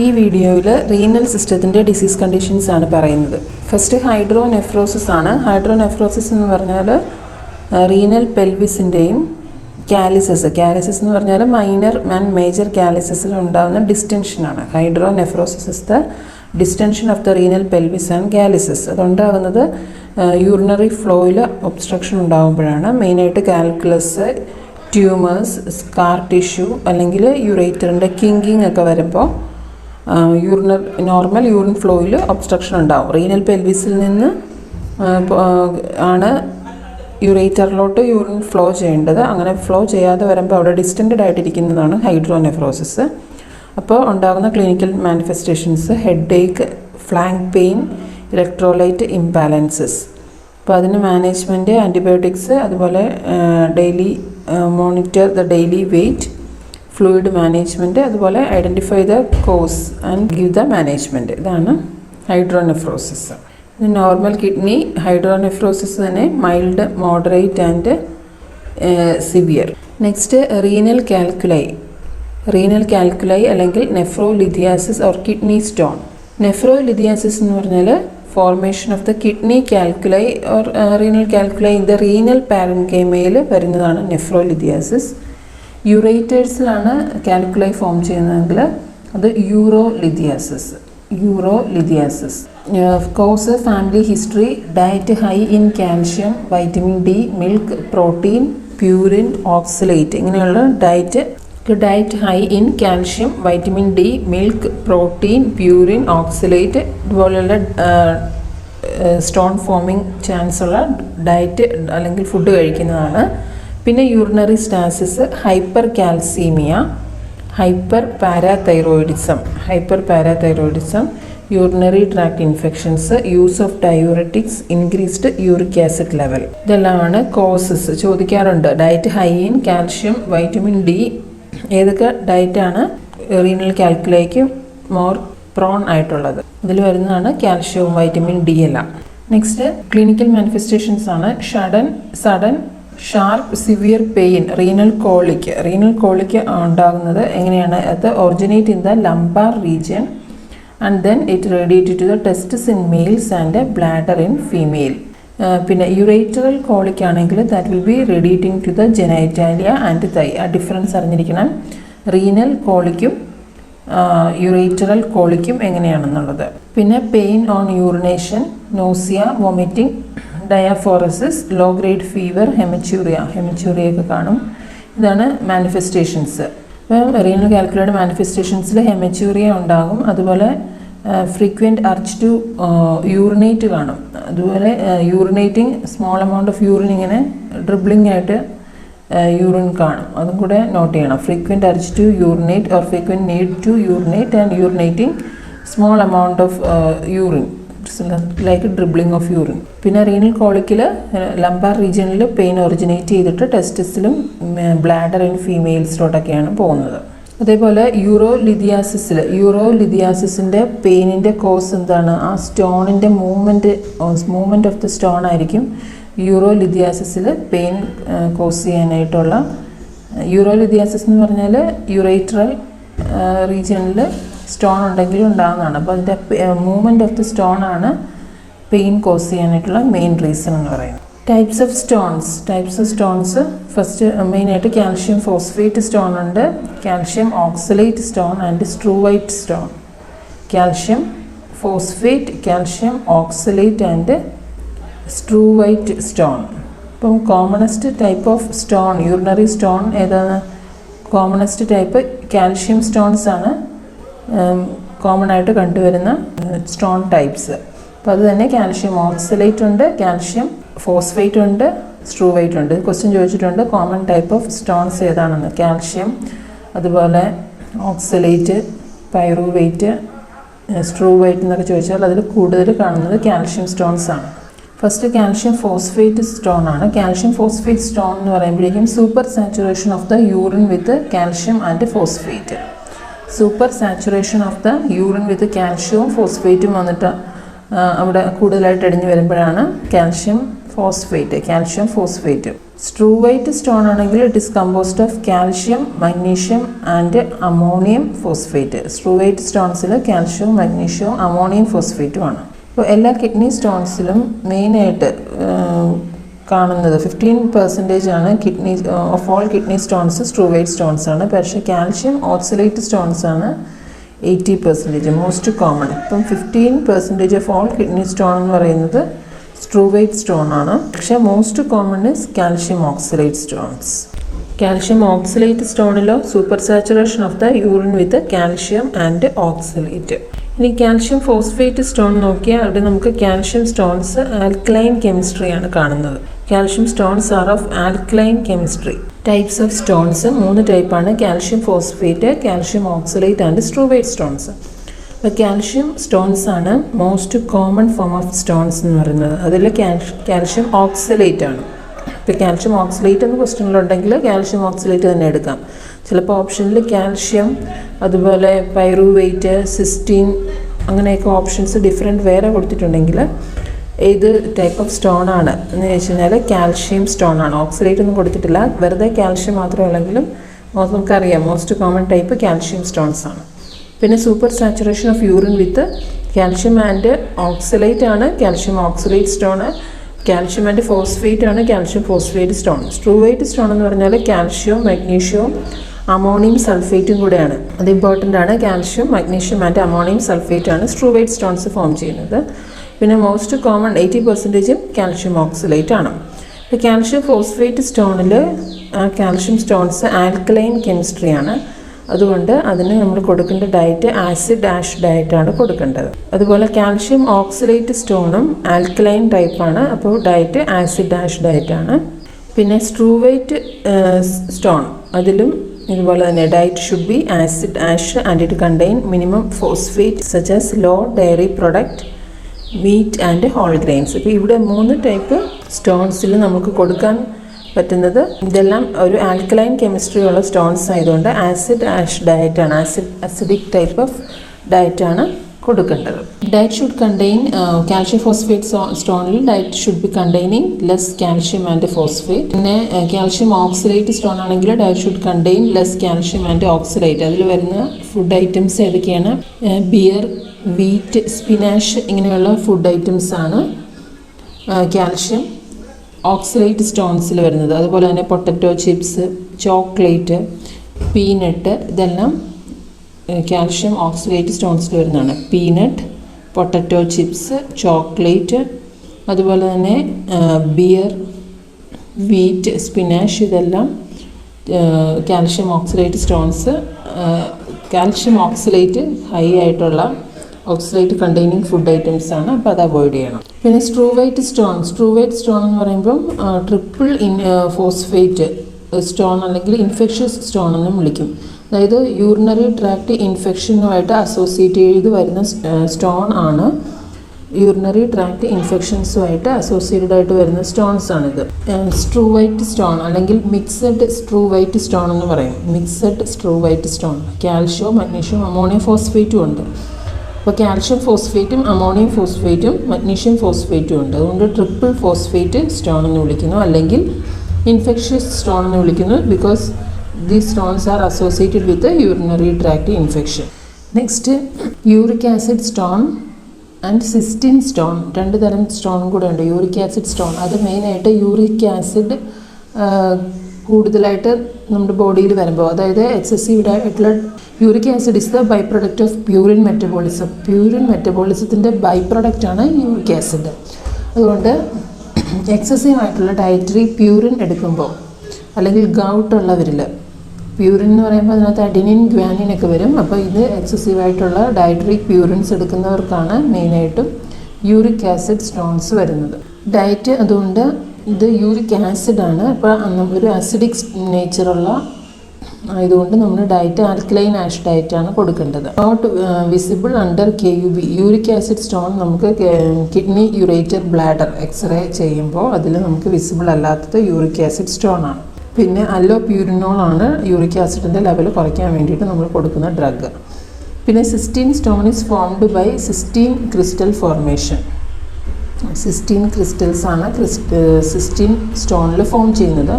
ഈ വീഡിയോയിൽ റീനൽ സിസ്റ്റത്തിൻ്റെ ഡിസീസ് കണ്ടീഷൻസ് ആണ് പറയുന്നത്. ഫസ്റ്റ് ഹൈഡ്രോനെഫ്രോസിസ് ആണ്. ഹൈഡ്രോനെഫ്രോസിസ് എന്ന് പറഞ്ഞാൽ റീനൽ പെൽവിസിൻ്റെയും കാലിസസ് എന്ന് പറഞ്ഞാൽ മൈനർ ആൻഡ് മേജർ കാലിസസിൽ ഉണ്ടാകുന്ന ഡിസ്റ്റൻഷനാണ്. Hydronephrosis is the distension of the renal pelvis and calyces. അതുണ്ടാകുന്നത് യൂറിനറി ഫ്ലോയിൽ ഒബ്സ്ട്രക്ഷൻ ഉണ്ടാകുമ്പോഴാണ്. മെയിനായിട്ട് കാൽക്കുലസ്, ട്യൂമേഴ്സ്, സ്കാർ ടിഷ്യൂ അല്ലെങ്കിൽ യുറേറ്ററിൻ്റെ കിങ്കിങ് ഒക്കെ വരുമ്പോൾ നോർമൽ യൂറിൻ ഫ്ലോയിൽ ഒബ്സ്ട്രക്ഷൻ ഉണ്ടാവും. റീനൽ പെൽവിസിൽ നിന്ന് ആണ് യുറേറ്ററിലോട്ട് യൂറിൻ ഫ്ലോ ചെയ്യേണ്ടത്. അങ്ങനെ ഫ്ലോ ചെയ്യാതെ വരുമ്പോൾ അവിടെ ഡിസ്റ്റൻറ്റഡ് ആയിട്ടിരിക്കുന്നതാണ് ഹൈഡ്രോനെഫ്രോസിസ്. അപ്പോൾ ഉണ്ടാകുന്ന clinical manifestations headache, flank pain, electrolyte imbalances. അപ്പോൾ അതിന് മാനേജ്മെൻറ്റ് ആൻറ്റിബയോട്ടിക്സ്, അതുപോലെ daily monitor the daily weight, fluid management, അതുപോലെ identify the cause and give the management. ഇതാണ് ഹൈഡ്രോനെഫ്രോസിസ്. ഇത് നോർമൽ കിഡ്നി ഹൈഡ്രോനെഫ്രോസിസ് തന്നെ mild, moderate and severe. Next renal calculi അല്ലെങ്കിൽ nephrolithiasis or kidney stone. Nephrolithiasis എന്ന് പറഞ്ഞാൽ formation of the kidney calculi or renal calculi in the renal പാരൻകൈമയിൽ വരുന്നതാണ് nephrolithiasis. യുറേറ്റേഴ്സിലാണ് calculi form ചെയ്യുന്നതെങ്കിൽ അത് urolithiasis. Cause family history, diet high in calcium, vitamin D, milk, protein, purine, oxalate. ഇങ്ങനെയുള്ള diet high in calcium, vitamin D, milk, protein, purine, oxalate ഇതുപോലെയുള്ള stone forming chance ഉള്ള diet അല്ലെങ്കിൽ food കഴിക്കുന്നതാണ്. പിന്നെ urinary stasis, hypercalcaemia, hyperparathyroidism, urinary tract infections, use of diuretics, increased uric acid level. ഇതെല്ലാമാണ് causes. ചോദിക്കാറുണ്ട് diet high in calcium, vitamin D. ഏതൊക്കെ ഡയറ്റാണ് renal കാൽക്കുലൈക്ക് മോർ പ്രോൺ ആയിട്ടുള്ളത്? ഇതിൽ വരുന്നതാണ് കാൽഷ്യവും വൈറ്റമിൻ ഡി എല്ലാം. നെക്സ്റ്റ് ക്ലിനിക്കൽ മാനിഫെസ്റ്റേഷൻസ് ആണ്. Sudden sharp severe pain, renal colic ഉണ്ടാകുന്നത് എങ്ങനെയാണ്? അത് originate in the lumbar region and then it radiated to the testis in males and bladder in female. പിന്നെ യുറേറ്ററൽ കോളിക് ആണെങ്കിൽ that will be radiating to the genitalia and thigh. ആ difference അറിഞ്ഞിരിക്കണം. Renal കോളിക്കും യുറേറ്ററൽ കോളിക്കും എങ്ങനെയാണെന്നുള്ളത്. പിന്നെ pain on urination, nausea, vomiting, diaphoresis, low grade fever, ഹെമച്യൂറിയൊക്കെ കാണും. ഇതാണ് മാനിഫെസ്റ്റേഷൻസ്. ഇപ്പം റീനൽ കാൽക്കുലൈഡ് മാനിഫെസ്റ്റേഷൻസിൽ ഹെമച്യൂറിയ ഉണ്ടാകും. അതുപോലെ ഫ്രീക്വൻറ്റ് അർജ് ടു യൂറിനേറ്റ് കാണും. അതുപോലെ urinating, small amount of urine ഇങ്ങനെ ഡ്രിബ്ലിംഗ് ആയിട്ട് യൂറിൻ കാണും. അതും കൂടെ നോട്ട് ചെയ്യണം. Frequent urge to urinate or frequent need to urinate and urinating small amount of urine like dribbling of urine. പിന്നെ renal കോളിക്കിൽ ലംബാർ റീജിയനിൽ പെയിൻ ഒറിജിനേറ്റ് ചെയ്തിട്ട് ടെസ്റ്റിസിലും ബ്ലാഡർ ഇൻ ഫീമെയിൽസിലോട്ടൊക്കെയാണ് പോകുന്നത്. അതേപോലെ യൂറോലിഥിയാസിസിൻ്റെ പെയിനിൻ്റെ കോസ് എന്താണ്? ആ സ്റ്റോണിൻ്റെ മൂവ്മെൻറ്റ് ഓഫ് ദ സ്റ്റോൺ ആയിരിക്കും യൂറോലിഥിയാസിസിൽ പെയിൻ കോസ് ചെയ്യാനായിട്ടുള്ള. യൂറോലിഥിയാസിസ് എന്ന് പറഞ്ഞാൽ യുറേറ്ററൽ റീജിയനിൽ സ്റ്റോൺ ഉണ്ടെങ്കിലും ഉണ്ടാകുന്നതാണ്. അപ്പോൾ അതിൻ്റെ മൂവ്മെൻറ്റ് ഓഫ് ദ സ്റ്റോൺ ആണ് പെയിൻ കോസ് ചെയ്യാനായിട്ടുള്ള മെയിൻ റീസൺ എന്ന് പറയുന്നത്. ടൈപ്സ് ഓഫ് സ്റ്റോൺസ് ഫസ്റ്റ് മെയിനായിട്ട് കാൽഷ്യം ഫോസ്ഫേറ്റ് സ്റ്റോൺ ഉണ്ട്, calcium oxalate stone and struvite stone. Calcium phosphate, calcium oxalate and struvite stone. ഇപ്പം commonest type of stone, urinary stone ഏതാണ്? Commonest type calcium stones ആണ് common ആയിട്ട് കണ്ടുവരുന്ന stone types. അപ്പോൾ അത് തന്നെ കാൽഷ്യം ഓക്സലേറ്റ് ഉണ്ട്, കാൽഷ്യം ഫോസ്ഫേറ്റ് ഉണ്ട്, സ്ട്രൂവൈറ്റ് ഉണ്ട്. ക്വസ്റ്റ്യൻ ചോദിച്ചിട്ടുണ്ട് കോമൺ ടൈപ്പ് ഓഫ് സ്റ്റോൺസ് ഏതാണെന്ന്. കാൽഷ്യം, അതുപോലെ ഓക്സലേറ്റ്, പൈറുവേറ്റ്, സ്ട്രൂവൈറ്റ് എന്നൊക്കെ ചോദിച്ചാൽ അതിൽ കൂടുതൽ കാണുന്നത് കാൽഷ്യം സ്റ്റോൺസ് ആണ്. ഫസ്റ്റ് കാൽഷ്യം ഫോസ്ഫേറ്റ് സ്റ്റോൺ ആണ്. കാൽഷ്യം ഫോസ്ഫേറ്റ് സ്റ്റോൺ എന്ന് പറയുമ്പോഴേക്കും supersaturation of the urine with calcium and phosphate. Supersaturation of the urine with കാൽഷ്യവും ഫോസ്ഫേറ്റും വന്നിട്ട് അവിടെ കൂടുതലായിട്ട് അടിഞ്ഞു വരുമ്പോഴാണ് കാൽഷ്യം ഫോസ്ഫേറ്റ്. Struvite stone ആണെങ്കിൽ it is composed of calcium, magnesium and ammonium phosphate. Struvite stonesിൽ കാൽഷ്യം, മാഗ്നീഷ്യം, അമോണിയം ഫോസ്ഫേറ്റും ആണ്. അപ്പോൾ എല്ലാ കിഡ്നി സ്റ്റോൺസിലും മെയിനായിട്ട് കാണുന്നത് 15% ആണ് kidney of all kidney stones struvite stones ആണ്. പക്ഷേ കാൽഷ്യം ഓക്സലേറ്റ് സ്റ്റോൺസ് ആണ് 80%, മോസ്റ്റ് കോമൺ. ഇപ്പം 15% ഓഫ് ഓൾ കിഡ്നി സ്റ്റോൺ എന്ന് പറയുന്നത് സ്ട്രൂവൈറ്റ് സ്റ്റോൺ ആണ്. പക്ഷേ most common is calcium oxalate stones. Calcium oxalate സ്റ്റോണിലോ supersaturation of the urine with calcium and oxalate. ഇനി കാൽഷ്യം ഫോസ്ഫേറ്റ് സ്റ്റോൺ നോക്കിയാൽ അവിടെ നമുക്ക് കാൽഷ്യം സ്റ്റോൺസ് ആൽക്കലൈൻ കെമിസ്ട്രിയാണ് കാണുന്നത്. Calcium stones are of alkaline chemistry. Types of stones 3 ടൈപ്പാണ്: calcium phosphate, calcium oxalate and struvite stones. അപ്പോൾ calcium stones ആണ് most common form of stones എന്ന് പറയുന്നത്. അതിൽ കാൽഷ്യം ഓക്സലേറ്റ് ആണ്. ഇപ്പോൾ കാൽഷ്യം ഓക്സലേറ്റ് എന്ന് ക്വസ്റ്റ്യനിലുണ്ടെങ്കിൽ കാൽഷ്യം ഓക്സലേറ്റ് തന്നെ എടുക്കാം. ചിലപ്പോൾ ഓപ്ഷനിൽ കാൽഷ്യം, അതുപോലെ പൈറുവേറ്റ്, സിസ്റ്റീൻ, അങ്ങനെയൊക്കെ ഓപ്ഷൻസ് ഡിഫറെൻറ്റ് വേറെ കൊടുത്തിട്ടുണ്ടെങ്കിൽ ഏത് ടൈപ്പ് ഓഫ് സ്റ്റോൺ ആണ് എന്ന് ചോദിച്ചു കഴിഞ്ഞാൽ കാൽഷ്യം സ്റ്റോൺ ആണ്. ഓക്സലേറ്റ് ഒന്നും കൊടുത്തിട്ടില്ല, വെറുതെ കാൽഷ്യം മാത്രമല്ലെങ്കിലും നമുക്കറിയാം most common type calcium stones ആണ്. പിന്നെ supersaturation of urine with calcium and oxalate ആണ് calcium oxalate stone. Calcium and phosphate ആണ് calcium phosphate stone. Struvite stone എന്ന് പറഞ്ഞാൽ കാൽഷ്യവും മാഗ്നീഷ്യവും അമോണിയം സൾഫേറ്റും കൂടെയാണ്. അത് ഇമ്പോർട്ടൻ്റ് ആണ്. Calcium, magnesium and ammonium sulphate ആണ് സ്ട്രൂവൈറ്റ് സ്റ്റോൺസ് ഫോം ചെയ്യുന്നത്. പിന്നെ മോസ്റ്റ് കോമൺ 80% കാൽഷ്യം ഓക്സലേറ്റ് ആണ്. ഇപ്പോൾ കാൽഷ്യം ഫോസ്ഫേറ്റ് സ്റ്റോണിൽ കാൽഷ്യം സ്റ്റോൺസ് ആൽക്കലൈൻ കെമിസ്ട്രിയാണ്. അതുകൊണ്ട് അതിന് നമ്മൾ കൊടുക്കേണ്ട ഡയറ്റ് ആസിഡ് ആഷ് ഡയറ്റാണ് കൊടുക്കേണ്ടത്. അതുപോലെ കാൽഷ്യം ഓക്സലേറ്റ് സ്റ്റോണും ആൽക്കലൈൻ ടൈപ്പാണ്. അപ്പോൾ ഡയറ്റ് ആസിഡ് ആഷ് ഡയറ്റാണ്. പിന്നെ സ്ട്രൂവൈറ്റ് സ്റ്റോൺ അതിലും ഇതുപോലെ തന്നെ diet should be acid ash and it contain minimum phosphate such as low dairy product, meat and whole grains. ഇപ്പോൾ ഇവിടെ 3 ടൈപ്പ് സ്റ്റോൺസിൽ നമുക്ക് കൊടുക്കാൻ പറ്റുന്നത് ഇതെല്ലാം ഒരു ആൽക്കലൈൻ കെമിസ്ട്രി ഉള്ള സ്റ്റോൺസ് ആയതുകൊണ്ട് ആസിഡ് ആഷ് ഡയറ്റാണ്, അസിഡിക് ടൈപ്പ് ഓഫ് ഡയറ്റാണ് കൊടുക്കേണ്ടത്. Diet should contain calcium phosphate സ്റ്റോണിൽ diet should be containing less calcium and phosphate. പിന്നെ കാൽഷ്യം ഓക്സലേറ്റ് സ്റ്റോൺ ആണെങ്കിൽ diet should contain less calcium and oxalate. അതിൽ വരുന്ന ഫുഡ് ഐറ്റംസ് ഏതൊക്കെയാണ്? ബിയർ, വീറ്റ്, സ്പിനാഷ് ഇങ്ങനെയുള്ള food items ആണ് കാൽഷ്യം ഓക്സലേറ്റ് സ്റ്റോൺസിൽ വരുന്നത്. അതുപോലെ തന്നെ പൊട്ടറ്റോ ചിപ്സ്, ചോക്ലേറ്റ്, പീനട്ട് ഇതെല്ലാം കാൽഷ്യം ഓക്സലേറ്റ് സ്റ്റോൺസിൽ വരുന്നതാണ്. പീനട്ട്, പൊട്ടറ്റോ ചിപ്സ്, ചോക്ലേറ്റ്, അതുപോലെ തന്നെ ബിയർ, വീറ്റ്, സ്പിനാഷ് ഇതെല്ലാം calcium oxalate stones. Calcium oxalate high ആയിട്ടുള്ള ഓക്സലേറ്റ് കണ്ടെയ്നിങ് ഫുഡ് ഐറ്റംസ് ആണ്. അപ്പോൾ അത് അവോയ്ഡ് ചെയ്യണം. പിന്നെ സ്ട്രൂവൈറ്റ് സ്റ്റോൺ എന്ന് പറയുമ്പം ട്രിപ്പിൾ ഫോസ്ഫേറ്റ് സ്റ്റോൺ അല്ലെങ്കിൽ ഇൻഫെക്ഷ്യസ് സ്റ്റോൺ എന്നും വിളിക്കും. അതായത് യൂറിനറി ട്രാക്ട് ഇൻഫെക്ഷനുമായിട്ട് അസോസിയേറ്റ് ചെയ്ത് വരുന്ന സ്റ്റോൺ ആണ്. യൂറിനറി ട്രാക്ട് ഇൻഫെക്ഷൻസുമായിട്ട് അസോസിയേറ്റഡ് ആയിട്ട് വരുന്ന സ്റ്റോൺസ് ആണിത്. സ്ട്രൂവൈറ്റ് സ്റ്റോൺ അല്ലെങ്കിൽ മിക്സഡ് സ്ട്രൂവൈറ്റ് സ്റ്റോൺ എന്ന് പറയും. Mixed struvite stone calcium, magnesium, ammonium ഫോസ്ഫേറ്റും ഉണ്ട്. അപ്പോൾ കാൽഷ്യം ഫോസ്ഫേറ്റും അമോണിയം ഫോസ്ഫേറ്റും മഗ്നീഷ്യം ഫോസ്ഫേറ്റും ഉണ്ട്. അതുകൊണ്ട് ട്രിപ്പിൾ ഫോസ്ഫേറ്റ് സ്റ്റോൺ എന്ന് വിളിക്കുന്നു, അല്ലെങ്കിൽ ഇൻഫെക്ഷ്യസ് സ്റ്റോൺ എന്ന് വിളിക്കുന്നു. Because these stones are associated with urinary tract infection. Next uric acid stone and cystine stone. 2 തരം സ്റ്റോൺ കൂടെ ഉണ്ട്. യൂറിക് ആസിഡ് സ്റ്റോൺ അത് മെയിനായിട്ട് യൂറിക് ആസിഡ് കൂടുതലായിട്ട് നമ്മുടെ ബോഡിയിൽ വരുമ്പോൾ, അതായത് എക്സസീവ് ആയിട്ടുള്ള uric acid is the by product of purine metabolism. Purine മെറ്റബോളിസത്തിൻ്റെ ബൈ പ്രൊഡക്റ്റാണ് യൂറിക് ആസിഡ്. അതുകൊണ്ട് എക്സസീവ് ആയിട്ടുള്ള ഡയറ്ററി പ്യൂരിൻ എടുക്കുമ്പോൾ, അല്ലെങ്കിൽ ഗൗട്ടുള്ളവരിൽ പ്യൂരിൻ എന്ന് പറയുമ്പോൾ അതിനകത്ത് അഡിനിൻ, ഗ്വാനിൻ ഒക്കെ വരും. അപ്പോൾ ഇത് എക്സസീവ് ആയിട്ടുള്ള ഡയറ്ററി പ്യൂരിൻസ് എടുക്കുന്നവർക്കാണ് മെയിനായിട്ടും യൂറിക് ആസിഡ് സ്റ്റോൺസ് വരുന്നത്. ഡയറ്റ് അതുകൊണ്ട് ഇത് യൂറിക് ആസിഡാണ്. അപ്പോൾ ഒരു അസിഡിക് നേച്ചറുള്ള ആയതുകൊണ്ട് നമ്മൾ ഡയറ്റ് ആൽക്കലൈൻ ആഷ് ഡയറ്റാണ് കൊടുക്കേണ്ടത്. Not visible under KUB. Uric acid stone നമുക്ക് കിഡ്നി യുറേറ്റർ ബ്ലാഡർ എക്സ്റേ ചെയ്യുമ്പോൾ അതിൽ നമുക്ക് വിസിബിൾ അല്ലാത്തത് യൂറിക് ആസിഡ് സ്റ്റോൺ ആണ്. പിന്നെ അല്ലോപ്യൂരിനോൾ ആണ് യൂറിക് ആസിഡിൻ്റെ ലെവൽ കുറയ്ക്കാൻ വേണ്ടിയിട്ട് നമ്മൾ കൊടുക്കുന്ന ഡ്രഗ്. പിന്നെ cystine stone is formed by cystine crystal formation. Cystine crystals ആണ് സിസ്റ്റീൻ സ്റ്റോണിൽ ഫോം ചെയ്യുന്നത്.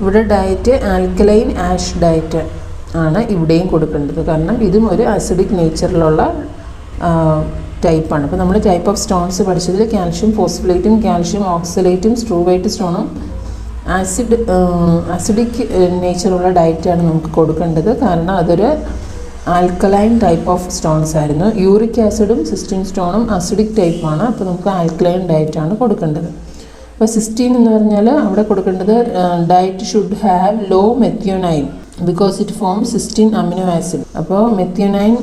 ഇവിടെ ഡയറ്റ് ആൽക്കലൈൻ ആഷ് ഡയറ്റ് ആണ് ഇവിടെയും കൊടുക്കേണ്ടത്, കാരണം ഇതും ഒരു അസിഡിക് നേച്ചറിലുള്ള ടൈപ്പാണ്. അപ്പോൾ നമ്മൾ ടൈപ്പ് ഓഫ് സ്റ്റോൺസ് പഠിച്ചതിൽ കാൽഷ്യം ഫോസ്ഫേറ്റും കാൽഷ്യം ഓക്സലേറ്റും സ്ട്രൂവൈറ്റ് സ്റ്റോണും അസിഡിക് നേച്ചറുള്ള ഡയറ്റാണ് നമുക്ക് കൊടുക്കേണ്ടത്, കാരണം അതൊരു ആൽക്കലൈൻ ടൈപ്പ് ഓഫ് സ്റ്റോൺസ് ആയിരുന്നു. യൂറിക് ആസിഡും സിസ്റ്റീൻ സ്റ്റോണും അസിഡിക് ടൈപ്പാണ്, അപ്പോൾ നമുക്ക് ആൽക്കലൈൻ ഡയറ്റാണ് കൊടുക്കേണ്ടത്. അപ്പോൾ സിസ്റ്റീൻ എന്ന് പറഞ്ഞാൽ അവിടെ കൊടുക്കേണ്ടത് diet should have low methionine because it form cystine amino acid. അപ്പോൾ മെത്തിയോനൈൻ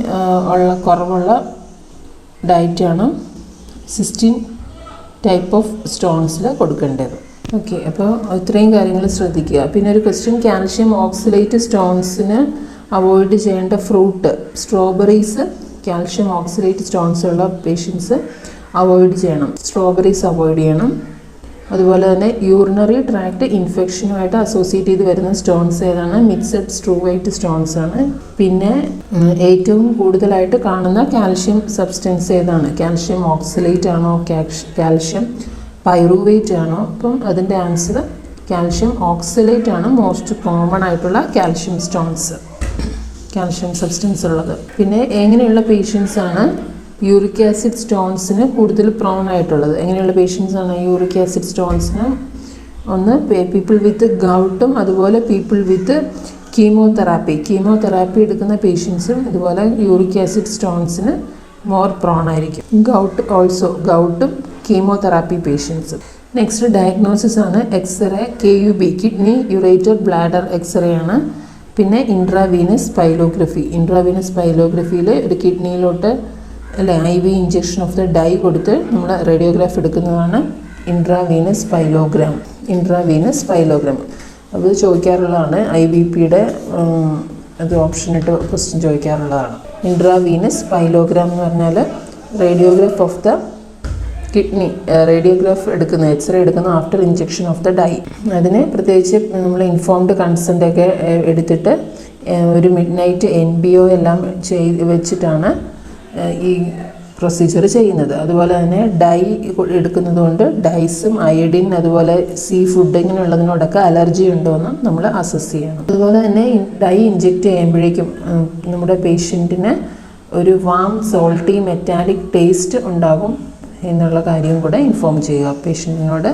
കുറവുള്ള ഡയറ്റാണ് സിസ്റ്റീൻ ടൈപ്പ് ഓഫ് സ്റ്റോൺസിൽ കൊടുക്കേണ്ടത്. ഓക്കെ, അപ്പോൾ ഇത്രയും കാര്യങ്ങൾ ശ്രദ്ധിക്കുക. പിന്നെ ഒരു ക്വസ്റ്റ്യൻ, കാൽഷ്യം ഓക്സലേറ്റ് സ്റ്റോൺസിന് അവോയ്ഡ് ചെയ്യേണ്ട fruit. Strawberries calcium oxalate stones ഉള്ള പേഷ്യൻസ് അവോയ്ഡ് ചെയ്യണം, സ്ട്രോബെറീസ് അവോയ്ഡ് ചെയ്യണം. അതുപോലെ തന്നെ യൂറിനറി ട്രാക്ട് ഇൻഫെക്ഷനുമായിട്ട് അസോസിയേറ്റ് ചെയ്ത് വരുന്ന സ്റ്റോൺസ് ഏതാണ്? മിക്സഡ് സ്ട്രൂവൈറ്റ് സ്റ്റോൺസ് ആണ്. പിന്നെ ഏറ്റവും കൂടുതലായിട്ട് കാണുന്ന കാൽഷ്യം സബ്സ്റ്റൻസ് ഏതാണ്? കാൽഷ്യം ഓക്സലേറ്റ് ആണോ, കാൽഷ്യം പൈറുവേറ്റ് ആണോ? അപ്പം അതിൻ്റെ ആൻസർ കാൽഷ്യം ഓക്സലേറ്റ് ആണ് മോസ്റ്റ് കോമൺ ആയിട്ടുള്ള കാൽഷ്യം സ്റ്റോൺസ്, കാൽഷ്യം സബ്സ്റ്റൻസ് ഉള്ളത്. പിന്നെ എങ്ങനെയുള്ള പേഷ്യൻസ് ആണ് യൂറിക് ആസിഡ് സ്റ്റോൺസിന് കൂടുതൽ പ്രോൺ ആയിട്ടുള്ളത്? എങ്ങനെയുള്ള പേഷ്യൻസ് ആണ് യൂറിക് ആസിഡ് സ്റ്റോൺസിന്? ഒന്ന് പീപ്പിൾ വിത്ത് ഗൗട്ടും അതുപോലെ പീപ്പിൾ വിത്ത് കീമോതെറാപ്പി എടുക്കുന്ന പേഷ്യൻസും ഇതുപോലെ യൂറിക് ആസിഡ് സ്റ്റോൺസിന് മോർ പ്രോൺ ആയിരിക്കും. ഗൗട്ടും കീമോതെറാപ്പി പേഷ്യൻസും. നെക്സ്റ്റ് ഡയഗ്നോസിസ് ആണ് x-ray, KUB kidney ureter bladder x-ray ആണ്. പിന്നെ ഇൻട്രാവീനസ് പൈലോഗ്രഫിയിൽ ഒരു കിഡ്നിയിലോട്ട് IV injection of the dye കൊടുത്ത് നമ്മൾ റേഡിയോഗ്രാഫ് എടുക്കുന്നതാണ് ഇൻട്രാവീനസ് പൈലോഗ്രാം. അത് ചോദിക്കാറുള്ളതാണ്, IBPയുടെ അത് ഓപ്ഷൻ ഇട്ട് ക്വസ്റ്റ്യൻ ചോദിക്കാറുള്ളതാണ്. ഇൻട്രാവീനസ് പൈലോഗ്രാം എന്ന് പറഞ്ഞാൽ radiograph of the kidney, radiograph എടുക്കുന്ന എക്സ്റേ എടുക്കുന്ന after injection of the dye. അതിന് പ്രത്യേകിച്ച് നമ്മൾ ഇൻഫോംഡ് കൺസെൻ്റൊക്കെ എടുത്തിട്ട് ഒരു മിഡ്നൈറ്റ് NBO എല്ലാം വെച്ചിട്ടാണ് ഈ പ്രൊസീജിയർ ചെയ്യുന്നത്. അതുപോലെ തന്നെ ഡൈ എടുക്കുന്നത് കൊണ്ട് ഡൈസും അയഡിൻ അതുപോലെ സീ ഫുഡ് ഇങ്ങനെയുള്ളതിനോടൊക്കെ അലർജി ഉണ്ടോ എന്ന് നമ്മൾ അസസ് ചെയ്യണം. അതുപോലെ തന്നെ ഡൈ ഇഞ്ചെക്റ്റ് ചെയ്യുമ്പോഴേക്കും നമ്മുടെ പേഷ്യൻറ്റിന് ഒരു വാം സോൾട്ടി മെറ്റാലിക് ടേസ്റ്റ് ഉണ്ടാകും എന്നുള്ള കാര്യം കൂടെ ഇൻഫോം ചെയ്യുക. പേഷ്യൻറ്റിനോട്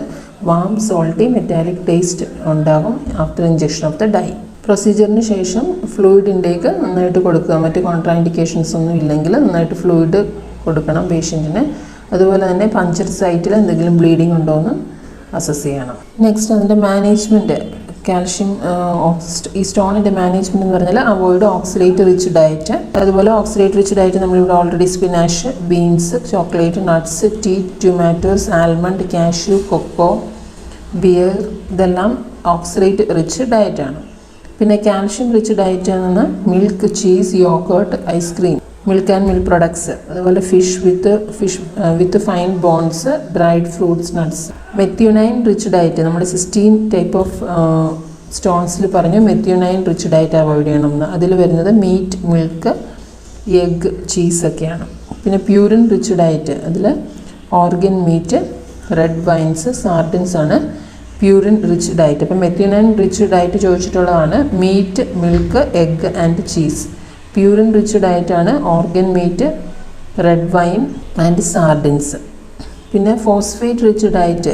വാം സോൾട്ടി മെറ്റാലിക് ടേസ്റ്റ് ഉണ്ടാകും after injection of the dye. പ്രൊസീജിയറിന് ശേഷം ഫ്ലൂയിഡ് ഇൻടേക്ക് നന്നായിട്ട് കൊടുക്കുക. മറ്റ് കോൺട്രാഇൻഡിക്കേഷൻസ് ഒന്നും ഇല്ലെങ്കിൽ നന്നായിട്ട് ഫ്ലൂയിഡ് കൊടുക്കണം പേഷ്യൻറ്റിന്. അതുപോലെ തന്നെ പഞ്ചർ സൈറ്റിൽ എന്തെങ്കിലും ബ്ലീഡിങ് ഉണ്ടോ എന്ന് അസസ് ചെയ്യണം. നെക്സ്റ്റ് അതിൻ്റെ മാനേജ്മെൻറ്റ്, കാൽഷ്യം ഈ സ്റ്റോണിൻ്റെ മാനേജ്മെൻറ്റ് എന്ന് പറഞ്ഞാൽ അവോയ്ഡ് ഓക്സലേറ്റ് റിച്ച് ഡയറ്റ്. അതുപോലെ ഓക്സലേറ്റ് റിച്ച് ഡയറ്റ് നമ്മളിവിടെ already spinach, beans, chocolate, nuts, tea, tomatoes, almond, cashew, cocoa, beer ഇതെല്ലാം ഓക്സലേറ്റ് റിച്ച് ഡയറ്റാണ്. പിന്നെ കാൽഷ്യം റിച്ച് ഡയറ്റ് ആണ് milk, cheese, yoghurt, ice cream, milk and milk products, അതുപോലെ fish with fine bones, dried fruits, nuts. Methionine rich diet നമ്മുടെ 16 type of സ്റ്റോൺസിൽ പറഞ്ഞു മെത്തിയോനൈൻ rich diet avoid ചെയ്യണം എന്ന്. അതിൽ വരുന്നത് മീറ്റ്, മിൽക്ക്, എഗ്, ചീസൊക്കെയാണ്. പിന്നെ പ്യൂരിൻ റിച്ച് ഡയറ്റ് അതിൽ organ meat, red wines, sardines ആണ് പ്യൂരിൻ റിച്ച് ഡയറ്റ്. അപ്പം മെത്തിയോനൈൻ റിച്ച് ഡയറ്റ് ചോദിച്ചിട്ടുള്ളതാണ് meat, milk, egg and cheese. Purine rich ഡയറ്റാണ് organ meat, red wine and sardines. പിന്നെ ഫോസ്ഫേറ്റ് റിച്ച് ഡയറ്റ്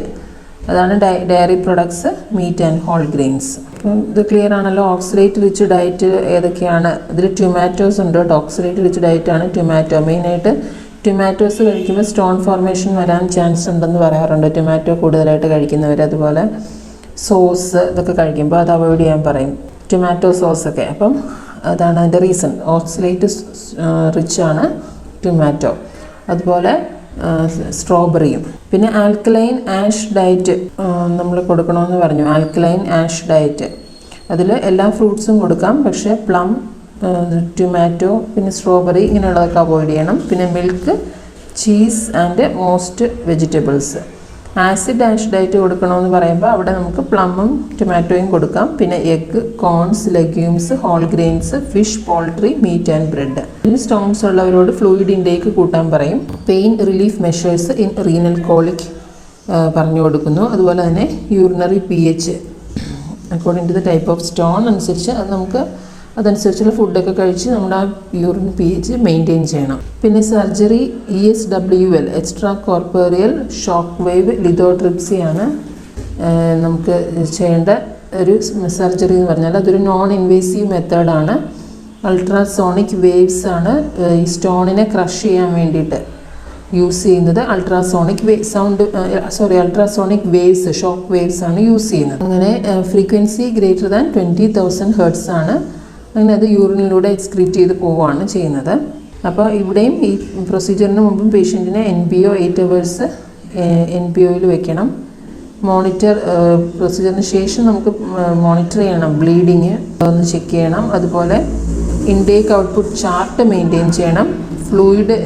അതാണ് dairy products, meat and whole grains. അപ്പം ഇത് clear ആണല്ലോ. Oxalate rich diet ഏതൊക്കെയാണ്? അതിൽ ടൊമാറ്റോസ് ഉണ്ട്. ഓക്സലേറ്റ് റിച്ച് ഡയറ്റാണ് ടൊമാറ്റോ. മെയിനായിട്ട് ടൊമാറ്റോസ് കഴിക്കുമ്പോൾ സ്റ്റോൺ ഫോർമേഷൻ വരാൻ ചാൻസ് ഉണ്ടെന്ന് പറയാറുണ്ട് ടൊമാറ്റോ കൂടുതലായിട്ട് കഴിക്കുന്നവർ. അതുപോലെ സോസ് ഇതൊക്കെ കഴിക്കുമ്പോൾ അത് അവോയ്ഡ് ചെയ്യാൻ പറയും, ടൊമാറ്റോ സോസൊക്കെ. അപ്പം അതാണ് അതിൻ്റെ റീസൺ. ഓക്സലേറ്റ് റിച്ച് ആണ് ടൊമാറ്റോ, അതുപോലെ സ്ട്രോബെറിയും. പിന്നെ ആൽക്കലൈൻ ആഷ് ഡയറ്റ് നമ്മൾ കൊടുക്കണമെന്ന് പറഞ്ഞു. ആൽക്കലൈൻ ആഷ് ഡയറ്റ് അതിൽ എല്ലാ ഫ്രൂട്ട്സും കൊടുക്കാം, പക്ഷേ പ്ലം, ടൊമാറ്റോ, പിന്നെ സ്ട്രോബെറി ഇങ്ങനെയുള്ളതൊക്കെ അവോയ്ഡ് ചെയ്യണം. പിന്നെ milk, cheese and most vegetables. Acid dash diet കൊടുക്കണമെന്ന് പറയുമ്പോൾ അവിടെ നമുക്ക് പ്ലമ്മും ടൊമാറ്റോയും കൊടുക്കാം. പിന്നെ egg, corns, legumes, whole grains, fish, poultry, meat and bread. ഇതിന് സ്റ്റോൺസ് ഉള്ളവരോട് ഫ്ലൂയിഡ് ഇൻടേക്ക് കൂട്ടാൻ പറയും. Pain relief measures in renal colic പറഞ്ഞു കൊടുക്കുന്നു. അതുപോലെ തന്നെ urinary pH according to the type of stone അനുസരിച്ച് അത് നമുക്ക് അതനുസരിച്ചുള്ള ഫുഡൊക്കെ കഴിച്ച് നമ്മുടെ ആ യൂറിൻ pH മെയിൻറ്റെയിൻ ചെയ്യണം. പിന്നെ surgery ESWL extracorporeal shock wave lithotripsy ആണ് നമുക്ക് ചെയ്യേണ്ട ഒരു സർജറി എന്ന് പറഞ്ഞാൽ അതൊരു നോൺ ഇൻവേസീവ് മെത്തേഡാണ്. അൾട്രാസോണിക് വേവ്സ് ആണ് ഈ സ്റ്റോണിനെ ക്രഷ് ചെയ്യാൻ വേണ്ടിയിട്ട് യൂസ് ചെയ്യുന്നത്. അൾട്രാസോണിക് വേവ്സ് ഷോക്ക് വേവ്സ് ആണ് യൂസ് ചെയ്യുന്നത്. അങ്ങനെ ഫ്രീക്വൻസി ഗ്രേറ്റർ ദാൻ 20,000 ഹെർട്സ് ആണ്. അങ്ങനെ അത് യൂറിനിലൂടെ എക്സ്ക്രീറ്റ് ചെയ്ത് പോവുകയാണ് ചെയ്യുന്നത്. അപ്പോൾ ഇവിടെയും ഈ പ്രൊസീജിയറിന് മുമ്പും പേഷ്യൻറ്റിനെ NPO 8 hours NPOയിൽ വെക്കണം. മോണിറ്റർ പ്രൊസീജിയറിന് ശേഷം നമുക്ക് മോണിറ്റർ ചെയ്യണം, ബ്ലീഡിങ് ഒന്ന് ചെക്ക് ചെയ്യണം. അതുപോലെ ഇൻടേക്ക് ഔട്ട്പുട്ട് ചാർട്ട് മെയിൻറ്റെയിൻ ചെയ്യണം. ഫ്ലൂയിഡ്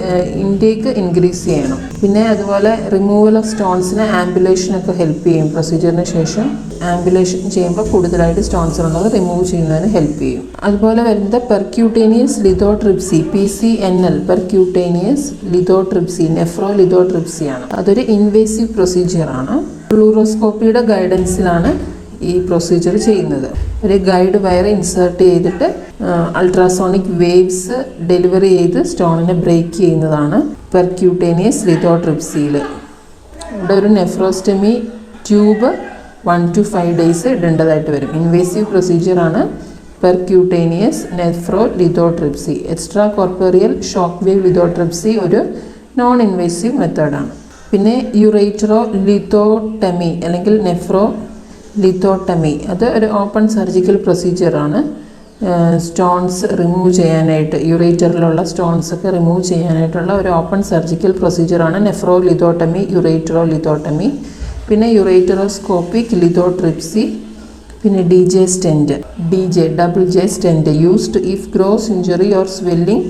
ഇൻടേക്ക് ഇൻക്രീസ് ചെയ്യണം. പിന്നെ അതുപോലെ റിമൂവൽ ഓഫ് സ്റ്റോൺസിന് ആംബുലേഷനൊക്കെ ഹെൽപ്പ് ചെയ്യും. പ്രൊസീജിയറിന് ശേഷം ആംബുലേഷൻ ചെയ്യുമ്പോൾ കൂടുതലായിട്ട് സ്റ്റോൺസ് ഉള്ളത് റിമൂവ് ചെയ്യുന്നതിന് ഹെൽപ്പ് ചെയ്യും. അതുപോലെ വരുന്നത് percutaneous lithotripsy PCNL percutaneous lithotripsy nephro ലിതോട്രിപ്സിയാണ്. അതൊരു ഇൻവേസീവ് പ്രൊസീജിയറാണ്. ഫ്ലൂറോസ്കോപ്പിയുടെ ഗൈഡൻസിലാണ് ഈ പ്രൊസീജിയർ ചെയ്യുന്നത്. ഒരു ഗൈഡ് വയർ ഇൻസേർട്ട് ചെയ്തിട്ട് അൾട്രാസോണിക് വേവ്സ് ഡെലിവറി ചെയ്ത് സ്റ്റോണിനെ ബ്രേക്ക് ചെയ്യുന്നതാണ് പെർക്യൂട്ടേനിയസ് ലിതോട്രിപ്സിയിൽ. ഇവിടെ ഒരു നെഫ്രോസ്റ്റമി ട്യൂബ് 1 to 5 days ഇടേണ്ടതായിട്ട് വരും. ഇൻവേസീവ് പ്രൊസീജിയറാണ് percutaneous nephrolithotripsy. Extracorporeal shock wave lithotripsy ഒരു നോൺ ഇൻവേസീവ് മെത്തേഡാണ്. പിന്നെ യുറേറ്ററോ ലിതോട്ടമി അല്ലെങ്കിൽ നെഫ്രോ ലിതോട്ടമി അത് ഒരു ഓപ്പൺ സർജിക്കൽ പ്രൊസീജിയറാണ്. സ്റ്റോൺസ് റിമൂവ് ചെയ്യാനായിട്ട് യുറേറ്ററിലുള്ള സ്റ്റോൺസ് ഒക്കെ റിമൂവ് ചെയ്യാനായിട്ടുള്ള ഒരു ഓപ്പൺ സർജിക്കൽ പ്രൊസീജിയറാണ് നെഫ്രോ ലിതോട്ടമി, യുറേറ്ററോ ലിതോട്ടമി. പിന്നെ യുറേറ്ററോസ്കോപ്പിക് ലിതോട്രിപ്സി. പിന്നെ double J stent used if gross injury or swelling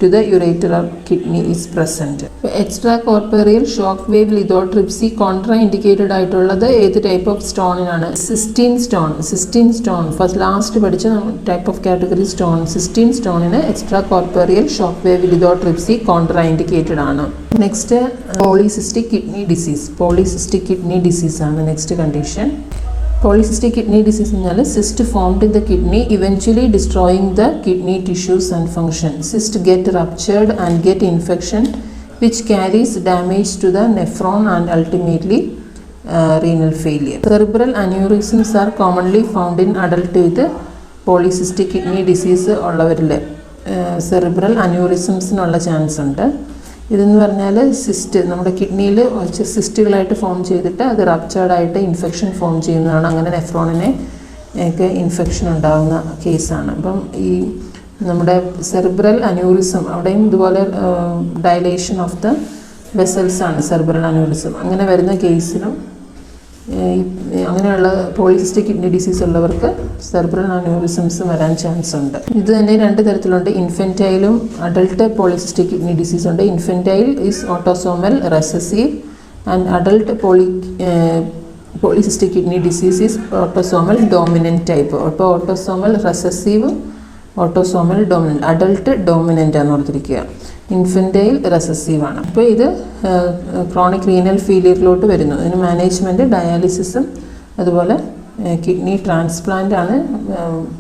to the ureteral kidney is present. Extracorporeal shock wave lithotripsy contraindicated ആയിട്ടുള്ളത് ഏത് type of സ്റ്റോണിനാണ്? Cystine stone first last പഠിച്ച type of category stone cystine സ്റ്റോണിന് extracorporeal shock wave lithotripsy contra indicated ആണ്. Next polycystic kidney disease ആണ് next condition. Polycystic kidney disease എന്നാൽ cyst formed in the kidney eventually destroying the kidney tissues and function. Cyst get ruptured and get infection which carries damage to the nephron and ultimately renal failure. Cerebral aneurysms are commonly found in adult with polycystic kidney disease ഉള്ളവരിൽ cerebral aneurysmsനുള്ള chance ഉണ്ട്. ഇതെന്ന് പറഞ്ഞാൽ cyst നമ്മുടെ കിഡ്നിയിൽ കുറച്ച് സിസ്റ്റുകളായിട്ട് form ചെയ്തിട്ട് അത് റപ്ചേർഡായിട്ട് infection form ചെയ്യുന്നതാണ്. അങ്ങനെ നെഫ്രോണിനെ ഒക്കെ ഇൻഫെക്ഷൻ ഉണ്ടാകുന്ന കേസാണ്. അപ്പം ഈ നമ്മുടെ സെറിബ്രൽ അന്യൂറിസം അവിടെയും ഇതുപോലെ ഡയലേഷൻ ഓഫ് ദ വെസൽസ് ആണ് സെറിബ്രൽ അന്യൂറിസം. അങ്ങനെ വരുന്ന കേസിലും അങ്ങനെയുള്ള പോളിസിസ്റ്റിക് കിഡ്നി ഡിസീസ് ഉള്ളവർക്ക് സെറിബ്രൽ അന്യൂറിസംസ് വരാൻ ചാൻസ് ഉണ്ട്. ഇത് തന്നെ 2 തരത്തിലുണ്ട്. ഇൻഫൻറ്റൈലും അഡൾട്ട് പോളിസിസ്റ്റിക് കിഡ്നി ഡിസീസ് ഉണ്ട്. Infantile is autosomal recessive and adult polycystic kidney disease is autosomal dominant type. അപ്പോൾ autosomal recessive, autosomal dominant, adult dominant ആണെന്ന് ഓർത്തിരിക്കുക. ഇൻഫൻറ്റൈൽ റെസസീവ് ആണ്. അപ്പോൾ ഇത് ക്രോണിക് റീനൽ ഫെയിലിയറിലോട്ട് വരുന്നു. ഇതിന് മാനേജ്മെൻറ്റ് ഡയാലിസിസും അതുപോലെ കിഡ്നി ട്രാൻസ്പ്ലാന്റ് ആണ്.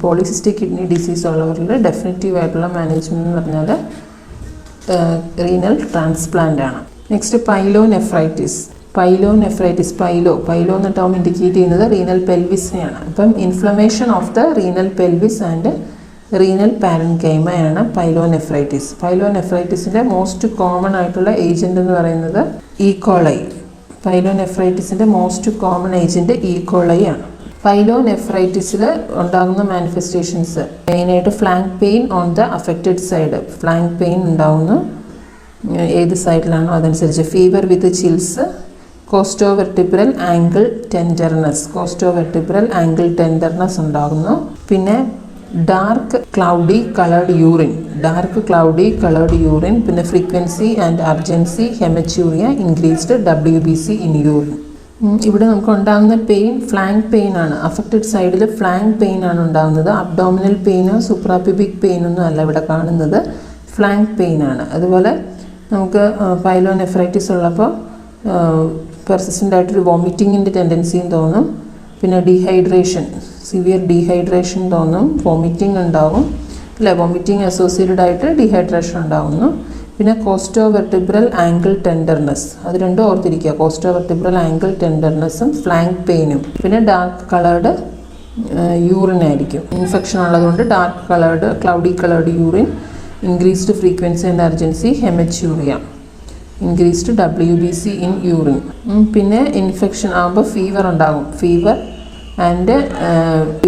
പോളിസിസ്റ്റിക് കിഡ്നി ഡിസീസ് ഉള്ളവരിൽ ഡെഫിനറ്റീവ് ആയിട്ടുള്ള മാനേജ്മെൻറ്റ് എന്ന് പറഞ്ഞാൽ റീനൽ ട്രാൻസ്പ്ലാന്റ് ആണ്. Next pyelonephritis. പൈലോ എന്ന ടേം ഇൻഡിക്കേറ്റ് ചെയ്യുന്നത് റീനൽ പെൽവിസിനെയാണ്. അപ്പം inflammation of the renal pelvis and renal പാരൻകൈമയാണ് പൈലോനെഫ്രൈറ്റിസ്. പൈലോനെഫ്രൈറ്റിസിൻ്റെ മോസ്റ്റ് കോമൺ ആയിട്ടുള്ള ഏജൻറ്റ് എന്ന് പറയുന്നത് ഈക്കോളൈ. പൈലോനെഫ്രൈറ്റിസിൻ്റെ മോസ്റ്റ് കോമൺ ഏജൻറ്റ് ഈക്കോളൈ ആണ്. പൈലോനെഫ്രൈറ്റിസിൽ ഉണ്ടാകുന്ന മാനിഫെസ്റ്റേഷൻസ് മെയിനായിട്ട് flank pain on the affected side. Flank pain ഉണ്ടാകുന്നു ഏത് സൈഡിലാണോ അതനുസരിച്ച്. ഫീവർ വിത്ത് ചിൽസ്, കോസ്റ്റോവെർട്ടിബ്രൽ ആംഗിൾ ടെൻഡർനെസ് ഉണ്ടാകുന്നു. പിന്നെ ഡാർക്ക് ക്ലൗഡി കളേർഡ് യൂറിൻ, പിന്നെ frequency and urgency haematuria, increased WBC in urine. ഇവിടെ നമുക്ക് ഉണ്ടാകുന്ന പെയിൻ ഫ്ലാങ്ക് പെയിൻ ആണ്. അഫക്റ്റഡ് സൈഡിൽ ഫ്ലാങ്ക് പെയിൻ ആണ് ഉണ്ടാകുന്നത്. അബ്ഡോമിനൽ പെയിനോ സൂപ്രാപ്യൂബിക് പെയിനൊന്നും അല്ല ഇവിടെ കാണുന്നത്, ഫ്ലാങ്ക് പെയിൻ ആണ്. അതുപോലെ നമുക്ക് പൈലോനെഫ്രൈറ്റിസ് ഉള്ളപ്പോൾ പെർസിസ്റ്റൻ്റ് ആയിട്ടൊരു വോമിറ്റിങ്ങിൻ്റെ ടെൻഡൻസിയും തോന്നും. പിന്നെ ഡീഹൈഡ്രേഷൻ, സിവിയർ ഡീഹൈഡ്രേഷൻ തോന്നും, വോമിറ്റിംഗ് ഉണ്ടാവും അല്ലേ, വോമിറ്റിംഗ് അസോസിയേറ്റഡ് ആയിട്ട് ഡീഹൈഡ്രേഷൻ ഉണ്ടാകുന്നു. പിന്നെ കോസ്റ്റോ വെർട്ടിബ്രൽ ആംഗിൾ ടെൻഡർനെസ്, അത് രണ്ടും ഓർത്തിരിക്കുക. കോസ്റ്റോ വെർട്ടിബ്രൽ ആംഗിൾ ടെൻഡർനെസ്സും ഫ്ലാങ്ക് പെയിനും. പിന്നെ ഡാർക്ക് കളേർഡ് യൂറിൻ ആയിരിക്കും. ഇൻഫെക്ഷൻ ഉള്ളതുകൊണ്ട് dark coloured cloudy coloured urine, increased frequency and urgency haematuria, increased WBC in urine. പിന്നെ ഇൻഫെക്ഷൻ ആകുമ്പോൾ ഫീവർ ഉണ്ടാകും, ഫീവർ ആൻഡ്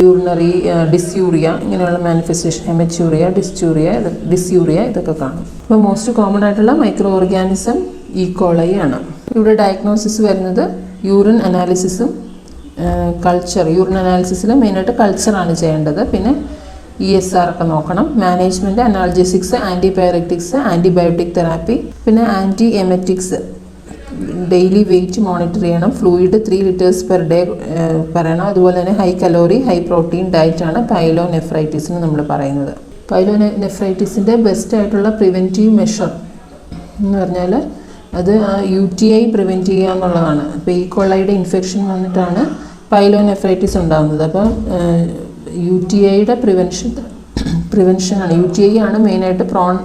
യൂറിനറി ഡിസ്യൂറിയ, ഇങ്ങനെയുള്ള മാനിഫെസ്റ്റേഷൻ, ഹെമച്യൂറിയ, ഡിസ്യൂറിയ ഇതൊക്കെ കാണും. അപ്പോൾ മോസ്റ്റ് കോമൺ ആയിട്ടുള്ള മൈക്രോ ഓർഗാനിസം ഈക്കോളൈ ആണ്. ഇവിടെ ഡയഗ്നോസിസ് വരുന്നത് യൂറിൻ അനാലിസിസും കൾച്ചർ. യൂറിൻ അനാലിസിസിൽ മെയിനായിട്ട് കൾച്ചറാണ് ചെയ്യേണ്ടത്. പിന്നെ ESR ഒക്കെ നോക്കണം. മാനേജ്മെൻറ്റ് അനാൽജസിക്സ്, ആൻറ്റിപയററ്റിക്സ്, ആൻറ്റിബയോട്ടിക് തെറാപ്പി, പിന്നെ ആൻറ്റി എമറ്റിക്സ്. ഡെയിലി വെയിറ്റ് മോണിറ്റർ ചെയ്യണം. ഫ്ലൂയിഡ് 3 liters പെർ ഡേ പറയണം. അതുപോലെ തന്നെ ഹൈ കലോറി ഹൈ പ്രോട്ടീൻ ഡയറ്റാണ് പൈലോനെഫ്രൈറ്റിസിന് നമ്മൾ പറയുന്നത്. പൈലോനെഫ്രൈറ്റിസിൻ്റെ ബെസ്റ്റ് ആയിട്ടുള്ള പ്രിവെൻറ്റീവ് മെഷർ എന്ന് പറഞ്ഞാൽ അത് UTI പ്രിവെൻറ്റ് ചെയ്യുക എന്നുള്ളതാണ്. അപ്പോൾ ഈക്കോളൈയുടെ ഇൻഫെക്ഷൻ വന്നിട്ടാണ് പൈലോനെഫ്രൈറ്റിസ് ഉണ്ടാകുന്നത്. അപ്പം UTIയുടെ പ്രിവെൻഷനാണ്. UTI ആണ് മെയിനായിട്ട് പ്രോൺ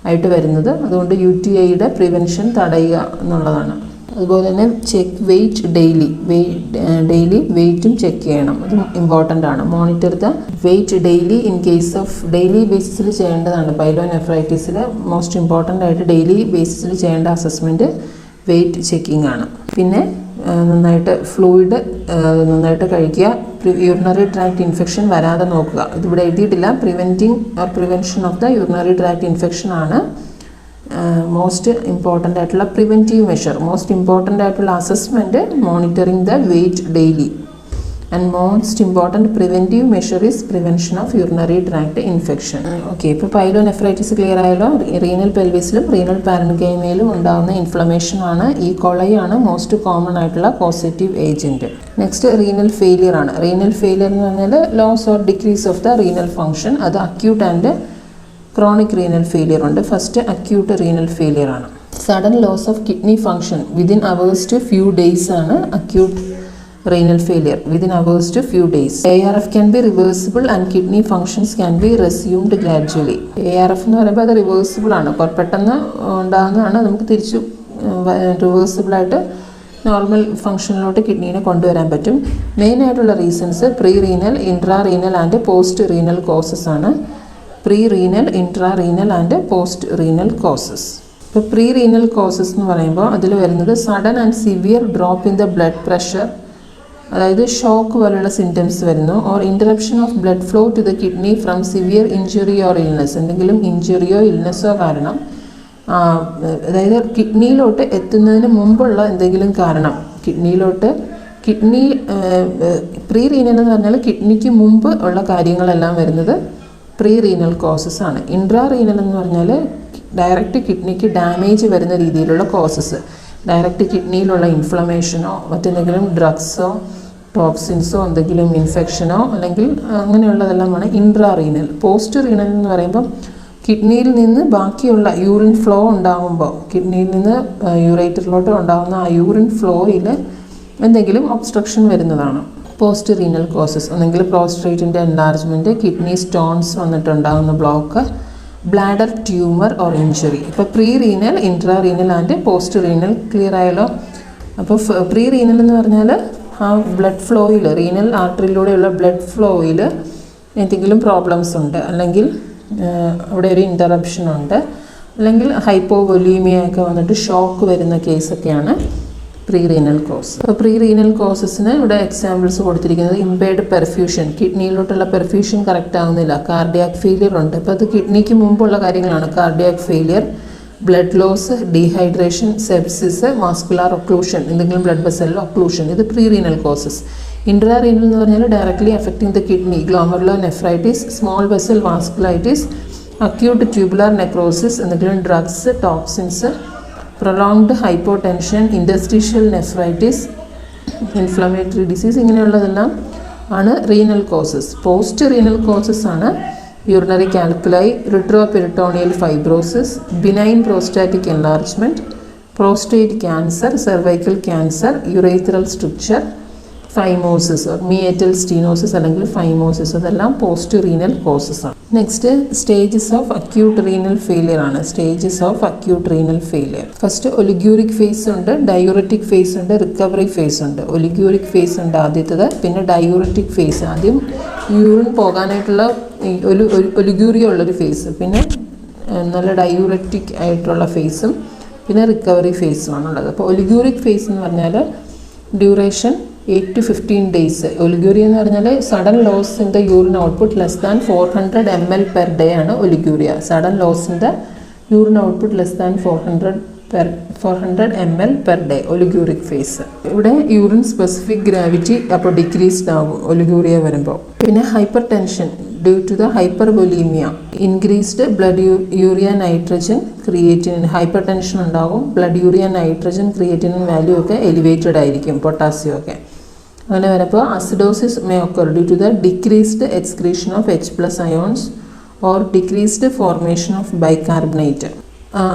ആയിട്ട് വരുന്നത്. അതുകൊണ്ട് UTIയുടെ പ്രിവെൻഷൻ തടയുക എന്നുള്ളതാണ്. അതുപോലെ തന്നെ ചെക്ക് വെയിറ്റ് ഡെയിലി വെയിറ്റും ചെക്ക് ചെയ്യണം, അത് ഇമ്പോർട്ടൻ്റ് ആണ്. Monitor the weight daily in case of daily ബേസിസിൽ ചെയ്യേണ്ടതാണ്. പൈലോനെഫ്രൈറ്റിസിൽ മോസ്റ്റ് ഇമ്പോർട്ടൻ്റ് ആയിട്ട് ഡെയിലി ബേസിസിൽ ചെയ്യേണ്ട അസസ്മെൻറ്റ് വെയിറ്റ് ചെക്കിംഗ് ആണ്. പിന്നെ നന്നായിട്ട് ഫ്ലൂയിഡ് നന്നായിട്ട് കഴിക്കുക. യൂറിനറി ട്രാക്ട് ഇൻഫെക്ഷൻ വരാതെ നോക്കുക. ഇതിവിടെ എഴുതിയിട്ടില്ല. Prevention of the urinary tract infection ആണ് മോസ്റ്റ് ഇമ്പോർട്ടൻ്റ് ആയിട്ടുള്ള പ്രിവെൻറ്റീവ് മെഷർ. മോസ്റ്റ് ഇമ്പോർട്ടൻ്റ് ആയിട്ടുള്ള assessment monitoring the weight daily. And most important preventive measure is prevention of urinary tract infection. Okay, ഇപ്പോൾ pyelonephritis clear ആയാലോ. Renal പെൽവിസിലും renal പാരൻകൈമയിലും ഉണ്ടാകുന്ന inflammation ആണ്. E coli ആണ് മോസ്റ്റ് കോമൺ ആയിട്ടുള്ള positive agent. Next renal failure ആണ്. റീനൽ ഫെയിലിയർ എന്ന് പറഞ്ഞാൽ loss or decrease of the renal function. അത് acute and chronic renal failure ഉണ്ട്. ഫസ്റ്റ് അക്യൂട്ട് റീനൽ ഫെയിലിയർ ആണ്. Sudden loss of kidney function within hours to few days ആണ് acute renal failure, within hours to few days. ARF can be reversible and kidney functions can be resumed gradually. ARF എന്ന് പറയുമ്പോൾ അത് reversible ആണ്. പെട്ടെന്ന് ഉണ്ടാകുന്നതാണ്. നമുക്ക് തിരിച്ചു റിവേഴ്സിബിളായിട്ട് normal ഫംഗ്ഷനിലോട്ട് കിഡ്നീനെ കൊണ്ടുവരാൻ പറ്റും. മെയിനായിട്ടുള്ള reasons prerenal, intrarenal and postrenal causes ആണ്. Prerenal, intrarenal and postrenal causes. ഇപ്പോൾ പ്രീ റീനൽ കോസസ് എന്ന് പറയുമ്പോൾ അതിൽ വരുന്നത് sudden and severe drop in the blood pressure, അതായത് ഷോക്ക് പോലുള്ള സിംറ്റംസ് വരുന്നു. Or interruption of blood flow to the kidney from severe injury or illness, എന്തെങ്കിലും ഇഞ്ചുറിയോ ഇൽനെസ്സോ കാരണം, അതായത് കിഡ്നിയിലോട്ട് എത്തുന്നതിന് മുമ്പുള്ള എന്തെങ്കിലും കാരണം കിഡ്നി പ്രീ റീനൽ എന്ന് പറഞ്ഞാൽ കിഡ്നിക്ക് മുമ്പ് ഉള്ള കാര്യങ്ങളെല്ലാം വരുന്നത് പ്രീ റീനൽ കോസസ് ആണ്. ഇൻട്രാ റീനൽ എന്ന് പറഞ്ഞാൽ ഡയറക്റ്റ് കിഡ്നിക്ക് ഡാമേജ് വരുന്ന രീതിയിലുള്ള കോസസ്, ഡയറക്റ്റ് കിഡ്നിയിലുള്ള ഇൻഫ്ലമേഷനോ മറ്റെന്തെങ്കിലും ഡ്രഗ്സോ ടോക്സിൻസോ എന്തെങ്കിലും ഇൻഫെക്ഷനോ അല്ലെങ്കിൽ അങ്ങനെയുള്ളതെല്ലാമാണ് ഇൻട്രാ റീനൽ. പോസ്റ്റ് റീനൽ എന്ന് പറയുമ്പോൾ കിഡ്നിയിൽ നിന്ന് ബാക്കിയുള്ള യൂറിൻ ഫ്ലോ ഉണ്ടാകുമ്പോൾ, കിഡ്നിയിൽ നിന്ന് യൂറേറ്ററിലോട്ട് ഉണ്ടാകുന്ന ആ യൂറിൻ ഫ്ലോയിൽ എന്തെങ്കിലും ഒബ്സ്ട്രക്ഷൻ വരുന്നതാണ് പോസ്റ്റ് റീനൽ കോസസ്. ഒന്നെങ്കിൽ പ്രോസ്ട്രേറ്റിൻ്റെ എൻലാർജ്മെൻറ്റ്, കിഡ്നി സ്റ്റോൺസ് വന്നിട്ടുണ്ടാകുന്ന block, bladder tumour or injury. ഇപ്പോൾ prerenal, intrarenal and postrenal clear ആയാലോ. അപ്പോൾ പ്രീ റീനൽ എന്ന് പറഞ്ഞാൽ ആ ബ്ലഡ് ഫ്ലോയിൽ, റീനൽ ആർട്ടറിയിലൂടെയുള്ള ബ്ലഡ് ഫ്ലോയിൽ എന്തെങ്കിലും പ്രോബ്ലംസ് ഉണ്ട്, അല്ലെങ്കിൽ അവിടെ ഒരു ഇൻ്ററപ്ഷൻ ഉണ്ട്, അല്ലെങ്കിൽ ഹൈപ്പോവൊലീമിയ ഒക്കെ വന്നിട്ട് ഷോക്ക് വരുന്ന കേസൊക്കെയാണ് പ്രീ റീനൽ കോസ്. അപ്പോൾ പ്രീ റീനൽ കോസസിന് ഇവിടെ എക്സാമ്പിൾസ് കൊടുത്തിരിക്കുന്നത് ഇമ്പേർഡ് പെർഫ്യൂഷൻ, കിഡ്നിയിലോട്ടുള്ള പെർഫ്യൂഷൻ കറക്റ്റ് ആകുന്നില്ല, കാർഡിയാക് ഫെയിലിയർ ഉണ്ട്. അപ്പോൾ അത് കിഡ്നിക്ക് മുമ്പുള്ള കാര്യങ്ങളാണ്. Cardiac failure, blood loss, dehydration, sepsis, vascular occlusion, എന്തെങ്കിലും ബ്ലഡ് വെസലിൽ ഒക്ലൂഷൻ, ഇത് prerenal causes. Intrarenal എന്ന് പറഞ്ഞാൽ directly affecting the kidney, glomerular nephritis, small vessel vasculitis, acute tubular necrosis, എന്തെങ്കിലും drugs, toxins, prolonged hypotension, interstitial nephritis, inflammatory disease, ഇങ്ങനെയുള്ളതെല്ലാം ആണ് renal causes. Postrenal causes ആണ് urinary calculi, retroperitoneal fibrosis, benign prostatic enlargement, prostate cancer, cervical cancer, urethral stricture, phimosis or meatal stenosis അല്ലെങ്കിൽ phimosis, അതെല്ലാം postrenal causes ആണ്. Next stages of acute renal failure ആണ്. Stages of acute renal failure. First oliguric phase ഉണ്ട്, diuretic phase ഉണ്ട്, recovery phase ഉണ്ട്. Oliguric phase ഉണ്ട് ആദ്യത്തേത്, പിന്നെ ഡയൂററ്റിക് ഫേസ്, ആദ്യം യൂറിൻ പോകാനായിട്ടുള്ള ഒലിഗ്യൂറിയ ഉള്ളൊരു ഫേസ്, പിന്നെ നല്ല ഡയൂററ്റിക് ആയിട്ടുള്ള ഫേസും, പിന്നെ റിക്കവറി ഫേസുമാണുള്ളത്. അപ്പോൾ ഒലിഗ്യൂറിക് ഫേസ് എന്ന് പറഞ്ഞാൽ ഡ്യൂറേഷൻ 8 to 15 days. ഒലിഗ്യൂറിയ എന്ന് പറഞ്ഞാൽ sudden loss in the urine output less than 400 ml per day ആണ് oliguria. Sudden loss in the urine output less than 400 ml per day, oliguric phase. ഇവിടെ urine specific gravity അപ്പോൾ decreased ആകും oliguria വരുമ്പോൾ. പിന്നെ hypertension due to the hypervolaemia, increased blood urea nitrogen creatinine, hypertension ഉണ്ടാകും, blood urea nitrogen creatinine value ഒക്കെ elevated ആയിരിക്കും, potassium ഒക്കെ. അങ്ങനെ വരുമ്പോൾ acidosis may occur due to the decreased excretion of H+ ions or decreased formation of bicarbonate.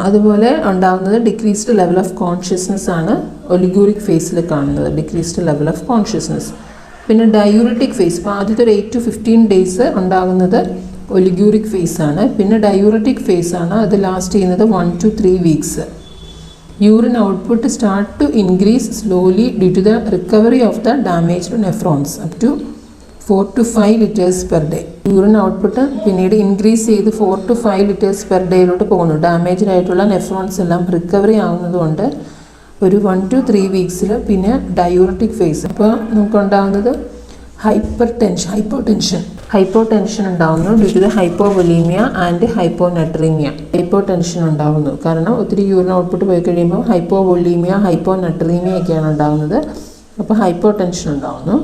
അതുപോലെ ഉണ്ടാകുന്നത് decreased level of consciousness ആണ് ഒലിഗ്യൂറിക് ഫേസിൽ കാണുന്നത്, ഡിക്രീസ്ഡ് ലെവൽ ഓഫ് കോൺഷ്യസ്നെസ്. പിന്നെ ഡയൂററ്റിക് ഫേസ്, ഇപ്പോൾ ആദ്യത്തെ ഒരു 8 to 15 days ഉണ്ടാകുന്നത് ഒലിഗ്യൂറിക് ഫേസ് ആണ്. പിന്നെ ഡയൂററ്റിക് ഫേസ് ആണ്, അത് ലാസ്റ്റ് ചെയ്യുന്നത് 1 to 3 weeks. Urine output start to increase slowly due to the recovery of the damaged nephrons up to 4 to 5 liters per day. Urine output പിന്നീട് ഇൻക്രീസ് ചെയ്ത് 4 to 5 liters per ഡേയിലോട്ട് പോകുന്നു. Damaged ആയിട്ടുള്ള nephrons എല്ലാം recovery ആകുന്നതുകൊണ്ട് ഒരു 1 to 3 weeks. പിന്നെ diuretic phase, അപ്പോൾ നമുക്കുണ്ടാകുന്നത് hypotension ഉണ്ടാകുന്നു due to the hypovolaemia and hyponatraemia. Hypotension ഉണ്ടാകുന്നു കാരണം ഒത്തിരി യൂറിൻ ഔട്ട്പുട്ട് പോയി കഴിയുമ്പോൾ ഹൈപ്പോവൊലീമിയ, ഹൈപ്പോനട്രീമിയ ഒക്കെയാണ് ഉണ്ടാകുന്നത്. അപ്പോൾ ഹൈപ്പോടെൻഷൻ ഉണ്ടാകുന്നു.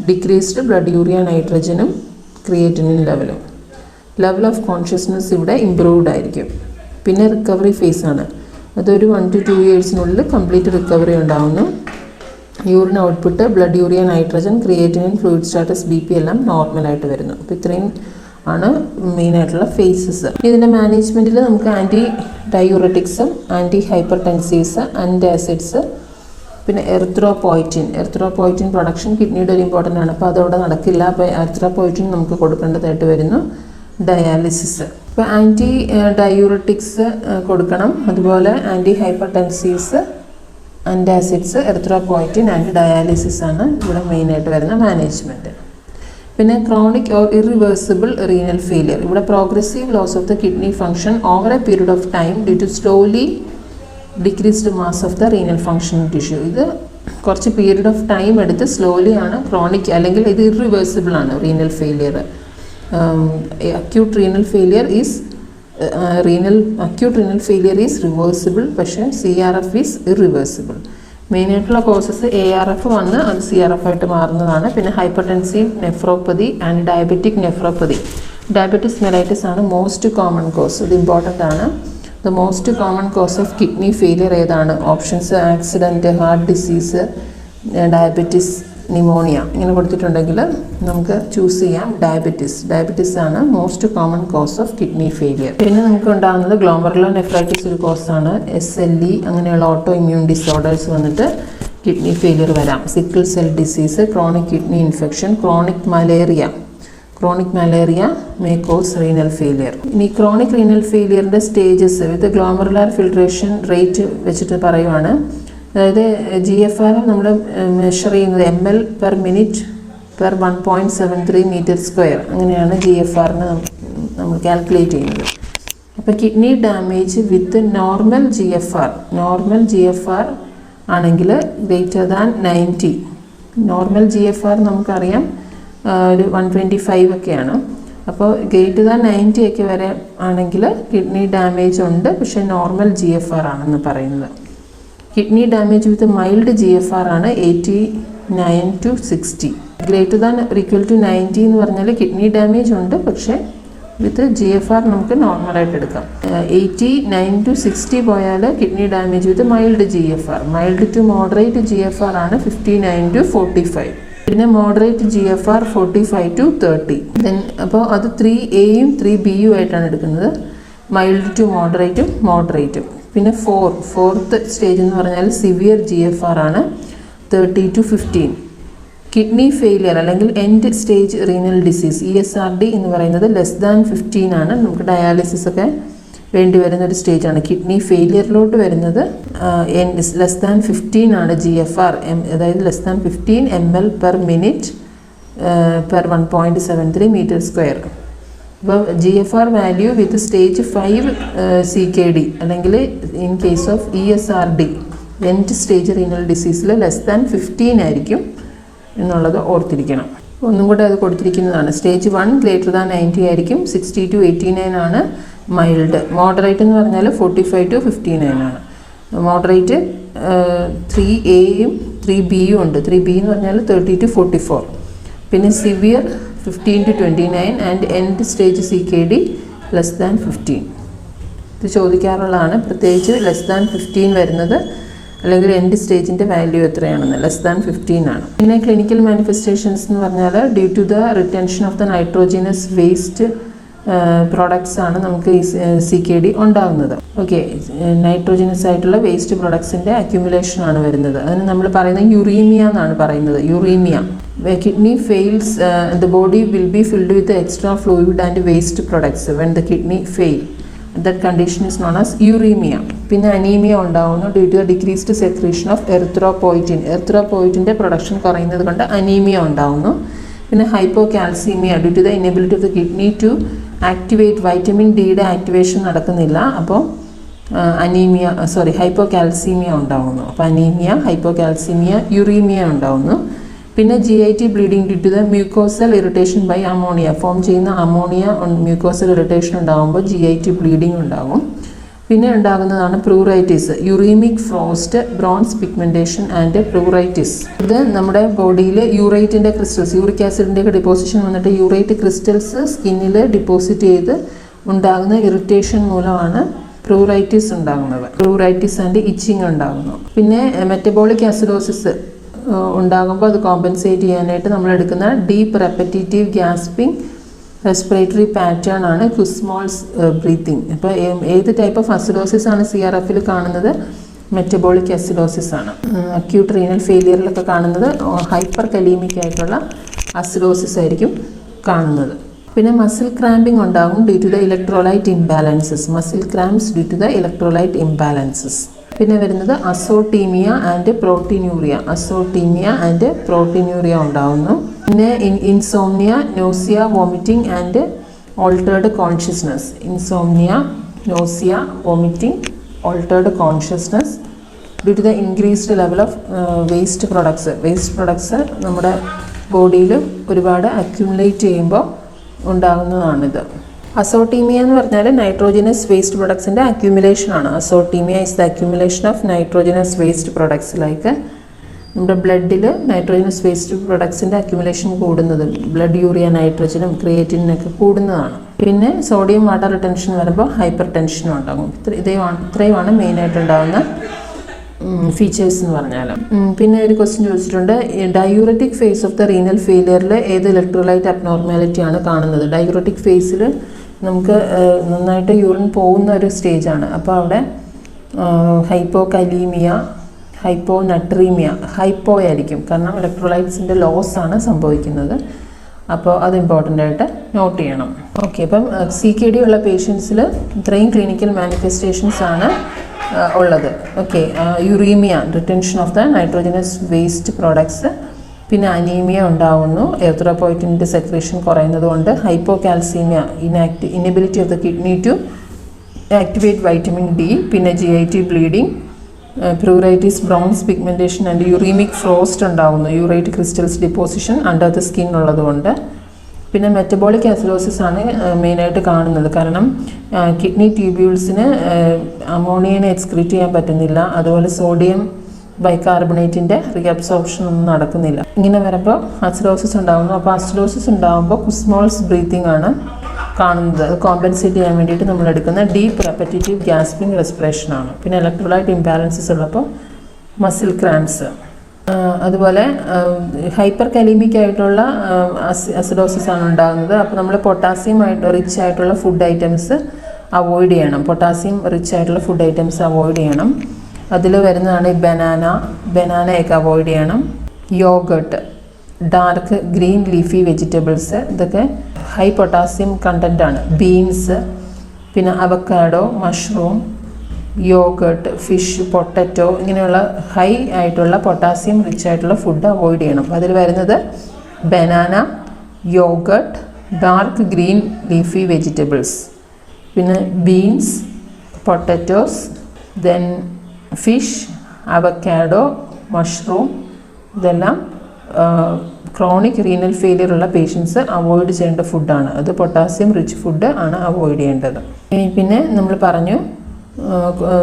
ഡിക്രീസ്ഡ് ബ്ലഡ് യൂറിയ നൈട്രജനും ക്രിയേറ്റിനിൻ ലെവലും. ലെവൽ ഓഫ് കോൺഷ്യസ്നെസ് ഇവിടെ ഇംപ്രൂവ്ഡ് ആയിരിക്കും. പിന്നെ റിക്കവറി ഫേസ് ആണ്, അതൊരു 1 to 2 yearsനുള്ളിൽ കംപ്ലീറ്റ് റിക്കവറി ഉണ്ടാകുന്നു. Urine output, blood urea nitrogen, creatinine, fluid status, BP എല്ലാം നോർമലായിട്ട് വരുന്നു. അപ്പോൾ ഇത്രയും ആണ് മെയിനായിട്ടുള്ള ഫേസസ്. ഇതിൻ്റെ മാനേജ്മെൻറ്റിൽ നമുക്ക് ആൻറ്റി ഡയൂററ്റിക്സും ആൻറ്റി ഹൈപ്പർടെൻസീവ്സ്, ആൻറ്റാസിഡ്സ്, പിന്നെ എറിത്രോപോയിറ്റിൻ പ്രൊഡക്ഷൻ കിഡ്നിയുടെ ഒരു ഇമ്പോർട്ടൻ്റ് ആണ്. അപ്പോൾ അതവിടെ നടക്കില്ല. അപ്പോൾ എറിത്രോപോയിറ്റിൻ നമുക്ക് കൊടുക്കേണ്ടതായിട്ട് വരുന്നു. ഡയാലിസിസ്, ഇപ്പോൾ ആൻറ്റി ഡയൂററ്റിക്സ് കൊടുക്കണം, അതുപോലെ anti hypertensives, antacids, erythropoietin, anti dialysis ആണ് ഇവിടെ മെയിനായിട്ട് വരുന്ന മാനേജ്മെൻറ്റ്. പിന്നെ chronic or irreversible renal failure, ഇവിടെ progressive loss of the kidney function over a period of time due to slowly decreased mass of the renal functioning tissue. ഇത് കുറച്ച് period of time എടുത്ത് slowly ആണ് chronic, അല്ലെങ്കിൽ ഇത് irreversible ആണ് renal failure. acute renal failure is reversible, പക്ഷേ CRF is irreversible. മെയിനായിട്ടുള്ള causes ARF വന്ന് അത് CRF ആയിട്ട് മാറുന്നതാണ്. പിന്നെ hypertensive nephropathy and diabetic nephropathy. Diabetes mellitus ആണ് മോസ്റ്റ് കോമൺ കോസ്. ഇത് ഇമ്പോർട്ടൻ്റ് ആണ്. The most common cause of kidney failure ഏതാണ്? Options accident, heart disease, diabetes, pneumonia ഇങ്ങനെ കൊടുത്തിട്ടുണ്ടെങ്കിൽ നമുക്ക് ചൂസ് ചെയ്യാം ഡയബറ്റിസ് ആണ് most common cause of kidney failure. പിന്നെ നമുക്ക് ഉണ്ടാകുന്നത് ഗ്ലോമറുലർ നെഫ്രൈറ്റിസ് ഒരു കോസാണ്. SLE അങ്ങനെയുള്ള ഓട്ടോ ഇമ്മ്യൂൺ ഡിസോർഡേഴ്സ് വന്നിട്ട് കിഡ്നി ഫെയിലിയർ വരാം. Sickle cell disease, chronic kidney infection, chronic malaria may cos renal failure. ഇനി ക്രോണിക് റീനൽ ഫെയിലിയറിൻ്റെ സ്റ്റേജസ് വിത്ത് ഗ്ലോമറുലർ ഫിൽട്രേഷൻ റേറ്റ് വെച്ചിട്ട് പറയുവാണ്. അതായത് GFR നമ്മൾ മെഷർ ചെയ്യുന്നത് ml/minute/1.73 m², അങ്ങനെയാണ് GFRന് നമ്മൾ കാൽക്കുലേറ്റ് ചെയ്യുന്നത്. അപ്പോൾ kidney damage with normal GFR ആണെങ്കിൽ ഗ്രേറ്റർ ദാൻ 90. നോർമൽ GFR നമുക്കറിയാം ഒരു 125 ഒക്കെയാണ്. അപ്പോൾ ഗ്രേറ്റർ ദാൻ 90 ഒക്കെ വരെ ആണെങ്കിൽ കിഡ്നി ഡാമേജ് ഉണ്ട്, പക്ഷേ നോർമൽ GFR ആണെന്ന് പറയുന്നത്. Kidney damage with mild GFR ആണ് 89 to 60. Greater than or equal to 90 എന്ന് പറഞ്ഞാൽ കിഡ്നി ഡാമേജ് ഉണ്ട്, പക്ഷേ വിത്ത് GFR നമുക്ക് നോർമലായിട്ട് എടുക്കാം. 89 to 60 പോയാൽ kidney damage with mild GFR. Mild to moderate GFR ആണ് 59 to 45. പിന്നെ മോഡറേറ്റ് GFR 45 to 30. ദെൻ അപ്പോൾ അത് 3Aയും 3Bയും ആയിട്ടാണ് എടുക്കുന്നത്. മൈൽഡ് ടു മോഡറേറ്റും. പിന്നെ ഫോർത്ത് സ്റ്റേജ് എന്ന് പറഞ്ഞാൽ സിവിയർ GFR ആണ് 30 to 15. കിഡ്നി ഫെയിലിയർ അല്ലെങ്കിൽ end stage renal disease ESRD എന്ന് പറയുന്നത് ലെസ് ദാൻ 15 ആണ്. നമുക്ക് ഡയാലിസിസ് ഒക്കെ വേണ്ടി വരുന്ന ഒരു സ്റ്റേജാണ്. കിഡ്നി ഫെയിലിയറിലോട്ട് വരുന്നത് ലെസ് ദാൻ 15 ആണ് GFR, അതായത് less than 15 ml per minute per 1.73 meter square. അപ്പോൾ GFR value with stage 5 CKD അല്ലെങ്കിൽ in case of ESRD end stage renal ഡിസീസിൽ ലെസ് ദാൻ 15 ആയിരിക്കും എന്നുള്ളത് ഓർത്തിരിക്കണം. ഒന്നും കൂടെ അത് കൊടുത്തിരിക്കുന്നതാണ്. സ്റ്റേജ് 1 ഗ്രേറ്റർ ദാൻ 90 ആയിരിക്കും. 60 to 89 ആണ് മൈൽഡ്. മോഡറേറ്റ് എന്ന് പറഞ്ഞാൽ 45 to 59 ആണ്. മോഡറേറ്റ് 3Aയും 3Bയും ഉണ്ട്. 3B എന്ന് പറഞ്ഞാൽ 30 to 44. പിന്നെ severe 15 to 29 and end stage CKD less than 15. ഇത് ചോദിക്കാറുള്ളതാണ്, പ്രത്യേകിച്ച് ലെസ് ദാൻ 15 വരുന്നത് അല്ലെങ്കിൽ എൻഡ് സ്റ്റേജിൻ്റെ വാല്യൂ എത്രയാണെന്ന്. ലെസ് ദാൻ 15 ആണ്. പിന്നെ ക്ലിനിക്കൽ മാനിഫെസ്റ്റേഷൻസ് എന്ന് പറഞ്ഞാൽ due to the retention of the nitrogenous waste products ആണ് നമുക്ക് ഈ CKD ഉണ്ടാകുന്നത്. ഓക്കെ, നൈട്രോജിനസ് ആയിട്ടുള്ള വേസ്റ്റ് പ്രോഡക്ട്സിൻ്റെ അക്യുമുലേഷൻ ആണ് വരുന്നത്. അതിന് നമ്മൾ പറയുന്നത് യുറീമിയ എന്നാണ് പറയുന്നത്. Uraemia. Kidney fails the body will be filled with extra fluid and waste products when the kidney fail. That condition is known as uremia. പിന്നെ അനീമിയ ഉണ്ടാകുന്നു due to the decreased secretion of erythropoietin. എറിത്രോപോയിറ്റിൻ്റെ production കുറയുന്നത് കൊണ്ട് anaemia ഉണ്ടാകുന്നു. പിന്നെ hypocalcaemia due to the inability of the kidney to activate vitamin ഡിയുടെ activation നടക്കുന്നില്ല. അപ്പോൾ ഹൈപ്പോകാൽസീമിയ ഉണ്ടാകുന്നു. അപ്പോൾ അനീമിയ, ഹൈപ്പോകാൽസീമിയ, യുറീമിയ ഉണ്ടാകുന്നു. പിന്നെ GIT bleeding due to the mucosal irritation by ammonia. Form ചെയ്യുന്ന അമോണിയ മ്യൂക്കോസൽ ഇറിറ്റേഷൻ ഉണ്ടാകുമ്പോൾ GIT ബ്ലീഡിങ് ഉണ്ടാകും. പിന്നെ ഉണ്ടാകുന്നതാണ് pruritus, uraemic frost, bronze pigmentation and pruritus. ഇത് നമ്മുടെ ബോഡിയിൽ യൂറേറ്റിൻ്റെ ക്രിസ്റ്റൽസ്, യൂറിക് ആസിഡിൻ്റെയൊക്കെ ഡിപ്പോസിഷൻ വന്നിട്ട് യൂറേറ്റ് ക്രിസ്റ്റൽസ് സ്കിന്നിൽ ഡിപ്പോസിറ്റ് ചെയ്ത് ഉണ്ടാകുന്ന ഇറിറ്റേഷൻ മൂലമാണ് പ്രൂറൈറ്റിസ് ഉണ്ടാകുന്നത്. പ്രൂറൈറ്റിസ് ആൻഡ് ഇച്ചിങ് ഉണ്ടാകുന്നു. പിന്നെ മെറ്റബോളിക് ആസിഡോസിസ് ഉണ്ടാകുമ്പോൾ അത് കോമ്പൻസേറ്റ് ചെയ്യാനായിട്ട് നമ്മൾ എടുക്കുന്ന deep repetitive gasping respiratory pattern ആണ് കുസ്മോൾസ് ബ്രീത്തിങ്. അപ്പോൾ ഏത് ടൈപ്പ് ഓഫ് അസിഡോസിസ് ആണ് CRFൽ കാണുന്നത്? മെറ്റബോളിക് അസിഡോസിസ് ആണ്. അക്യൂട്ട് റീനൽ ഫെയിലിയറിലൊക്കെ കാണുന്നത് ഹൈപ്പർ കലീമിക് ആയിട്ടുള്ള അസിഡോസിസ് ആയിരിക്കും കാണുന്നത്. പിന്നെ മസിൽ ക്രാമ്പിംഗ് ഉണ്ടാകും due to the electrolyte imbalances. Muscle cramps due to the electrolyte imbalances. പിന്നെ വരുന്നത് അസോട്ടീമിയ ആൻഡ് പ്രോട്ടീനൂറിയ ഉണ്ടാകുന്നു. പിന്നെ insomnia, nausea, vomiting and altered consciousness. Due to the increased level of waste products നമ്മുടെ ബോഡിയിൽ ഒരുപാട് accumulate ചെയ്യുമ്പോൾ ഉണ്ടാകുന്നതാണിത്. അസോട്ടീമിയ എന്ന് പറഞ്ഞാൽ നൈട്രോജനസ് വേസ്റ്റ് പ്രൊഡക്ട്സിൻ്റെ അക്യുമുലേഷൻ ആണ്. Azotaemia is the accumulation of nitrogenous waste products. Like നമ്മുടെ ബ്ലഡിൽ നൈട്രോജനസ് വേസ്റ്റ് പ്രൊഡക്ട്സിൻ്റെ അക്യുമുലേഷൻ കൂടുന്നത്, ബ്ലഡ് യൂറിയ നൈട്രജനും ക്രിയേറ്റിനൊക്കെ കൂടുന്നതാണ്. പിന്നെ സോഡിയം വാട്ടർ റിട്ടൻഷൻ വരുമ്പോൾ ഹൈപ്പർ ടെൻഷനും ഉണ്ടാകും. ഇത്രയുമാണ് മെയിനായിട്ടുണ്ടാകുന്ന ഫീച്ചേഴ്സ് എന്ന് പറഞ്ഞാൽ. പിന്നെ ഒരു ക്വസ്റ്റ്യൻ ചോദിച്ചിട്ടുണ്ട്, diuretic phase of the renal ഫെയിലിയറിൽ ഏത് ഇലക്ട്രോലൈറ്റ് അബ്നോർമാലിറ്റി ആണ് കാണുന്നത്? ഡയൂററ്റിക് ഫേസിൽ നമുക്ക് നന്നായിട്ട് യൂറിൻ പോകുന്ന ഒരു സ്റ്റേജാണ്. അപ്പോൾ അവിടെ ഹൈപ്പോകലീമിയ, ഹൈപ്പോനട്രീമിയ, ഹൈപ്പോ ആയിരിക്കും, കാരണം ഇലക്ട്രോലൈറ്റ്സിൻ്റെ ലോസ് ആണ് സംഭവിക്കുന്നത്. അപ്പോൾ അത് ഇമ്പോർട്ടൻ്റ് ആയിട്ട് നോട്ട് ചെയ്യണം. ഓക്കെ, അപ്പം CKD ഉള്ള പേഷ്യൻസിൽ ഇത്രയും ക്ലിനിക്കൽ മാനിഫെസ്റ്റേഷൻസ് ആണ് ഉള്ളത്. Okay, uraemia, retention of the nitrogenous waste products. പിന്നെ അനീമിയ ഉണ്ടാകുന്നു, എറിത്രോപോയിറ്റിൻ്റെ സെക്രീഷൻ കുറയുന്നത് കൊണ്ട്. Hypocalcaemia, inability of the kidney to activate vitamin D. പിന്നെ GIT bleeding, pruritus, bronze pigmentation and uraemic frost ഉണ്ടാകുന്നു, urate crystals deposition under the skin ഉള്ളതുകൊണ്ട്. പിന്നെ metabolic acidosis ആണ് മെയിനായിട്ട് കാണുന്നത്, കാരണം കിഡ്നി ട്യൂബ്യൂൾസിന് അമോണിയനെ എക്സ്ക്രീറ്റ് ചെയ്യാൻ പറ്റുന്നില്ല, അതുപോലെ സോഡിയം ബൈകാർബണേറ്റിൻ്റെ റീഅബ്സോർപ്ഷൻ ഒന്നും നടക്കുന്നില്ല. ഇങ്ങനെ വരുമ്പോൾ അസിഡോസിസ് ഉണ്ടാകുന്നു. അപ്പോൾ അസിഡോസിസ് ഉണ്ടാകുമ്പോൾ കുസ്മോൾസ് ബ്രീത്തിങ് ആണ് കാണുന്നത്. അത് കോമ്പൻസേറ്റ് ചെയ്യാൻ വേണ്ടിയിട്ട് നമ്മൾ എടുക്കുന്ന ഡീപ്പ് റെപ്പറ്റേറ്റീവ് ഗ്യാസ്പിംഗ് റെസ്പിറേഷനാണ്. പിന്നെ ഇലക്ട്രോലൈറ്റ് ഇംബാലൻസസ് ഉള്ളപ്പോൾ മസിൽ ക്രാംസ്. അതുപോലെ ഹൈപ്പർ കലീമിക് ആയിട്ടുള്ള അസിഡോസിസ് ആണ് ഉണ്ടാകുന്നത്. അപ്പോൾ നമ്മൾ പൊട്ടാസ്യം റിച്ച് ആയിട്ടുള്ള ഫുഡ് ഐറ്റംസ് അവോയ്ഡ് ചെയ്യണം. പൊട്ടാസ്യം റിച്ച് ആയിട്ടുള്ള ഫുഡ് ഐറ്റംസ് അവോയ്ഡ് ചെയ്യണം. അതിൽ വരുന്നതാണ് ഈ ബനാനയൊക്കെ അവോയ്ഡ് ചെയ്യണം. Yoghurt, dark green leafy vegetables, ഇതൊക്കെ ഹൈ പൊട്ടാസ്യം കണ്ടൻ്റ് ആണ്. ബീൻസ്, പിന്നെ avocado, mushroom, yoghurt, fish, potato, ഇങ്ങനെയുള്ള ഹൈ ആയിട്ടുള്ള പൊട്ടാസ്യം റിച്ച് ആയിട്ടുള്ള ഫുഡ് അവോയ്ഡ് ചെയ്യണം. അതിൽ വരുന്നത് banana, yoghurt, dark green leafy vegetables, പിന്നെ beans, potatoes, then fish, avocado, mushroom. ഇതെല്ലാം ക്രോണിക് റീനൽ ഫെയിലിയർ ഉള്ള പേഷ്യൻസ് അവോയ്ഡ് ചെയ്യേണ്ട ഫുഡാണ്. അത് പൊട്ടാസ്യം റിച്ച് ഫുഡ് ആണ് അവോയ്ഡ് ചെയ്യേണ്ടത്. പിന്നെ നമ്മൾ പറഞ്ഞു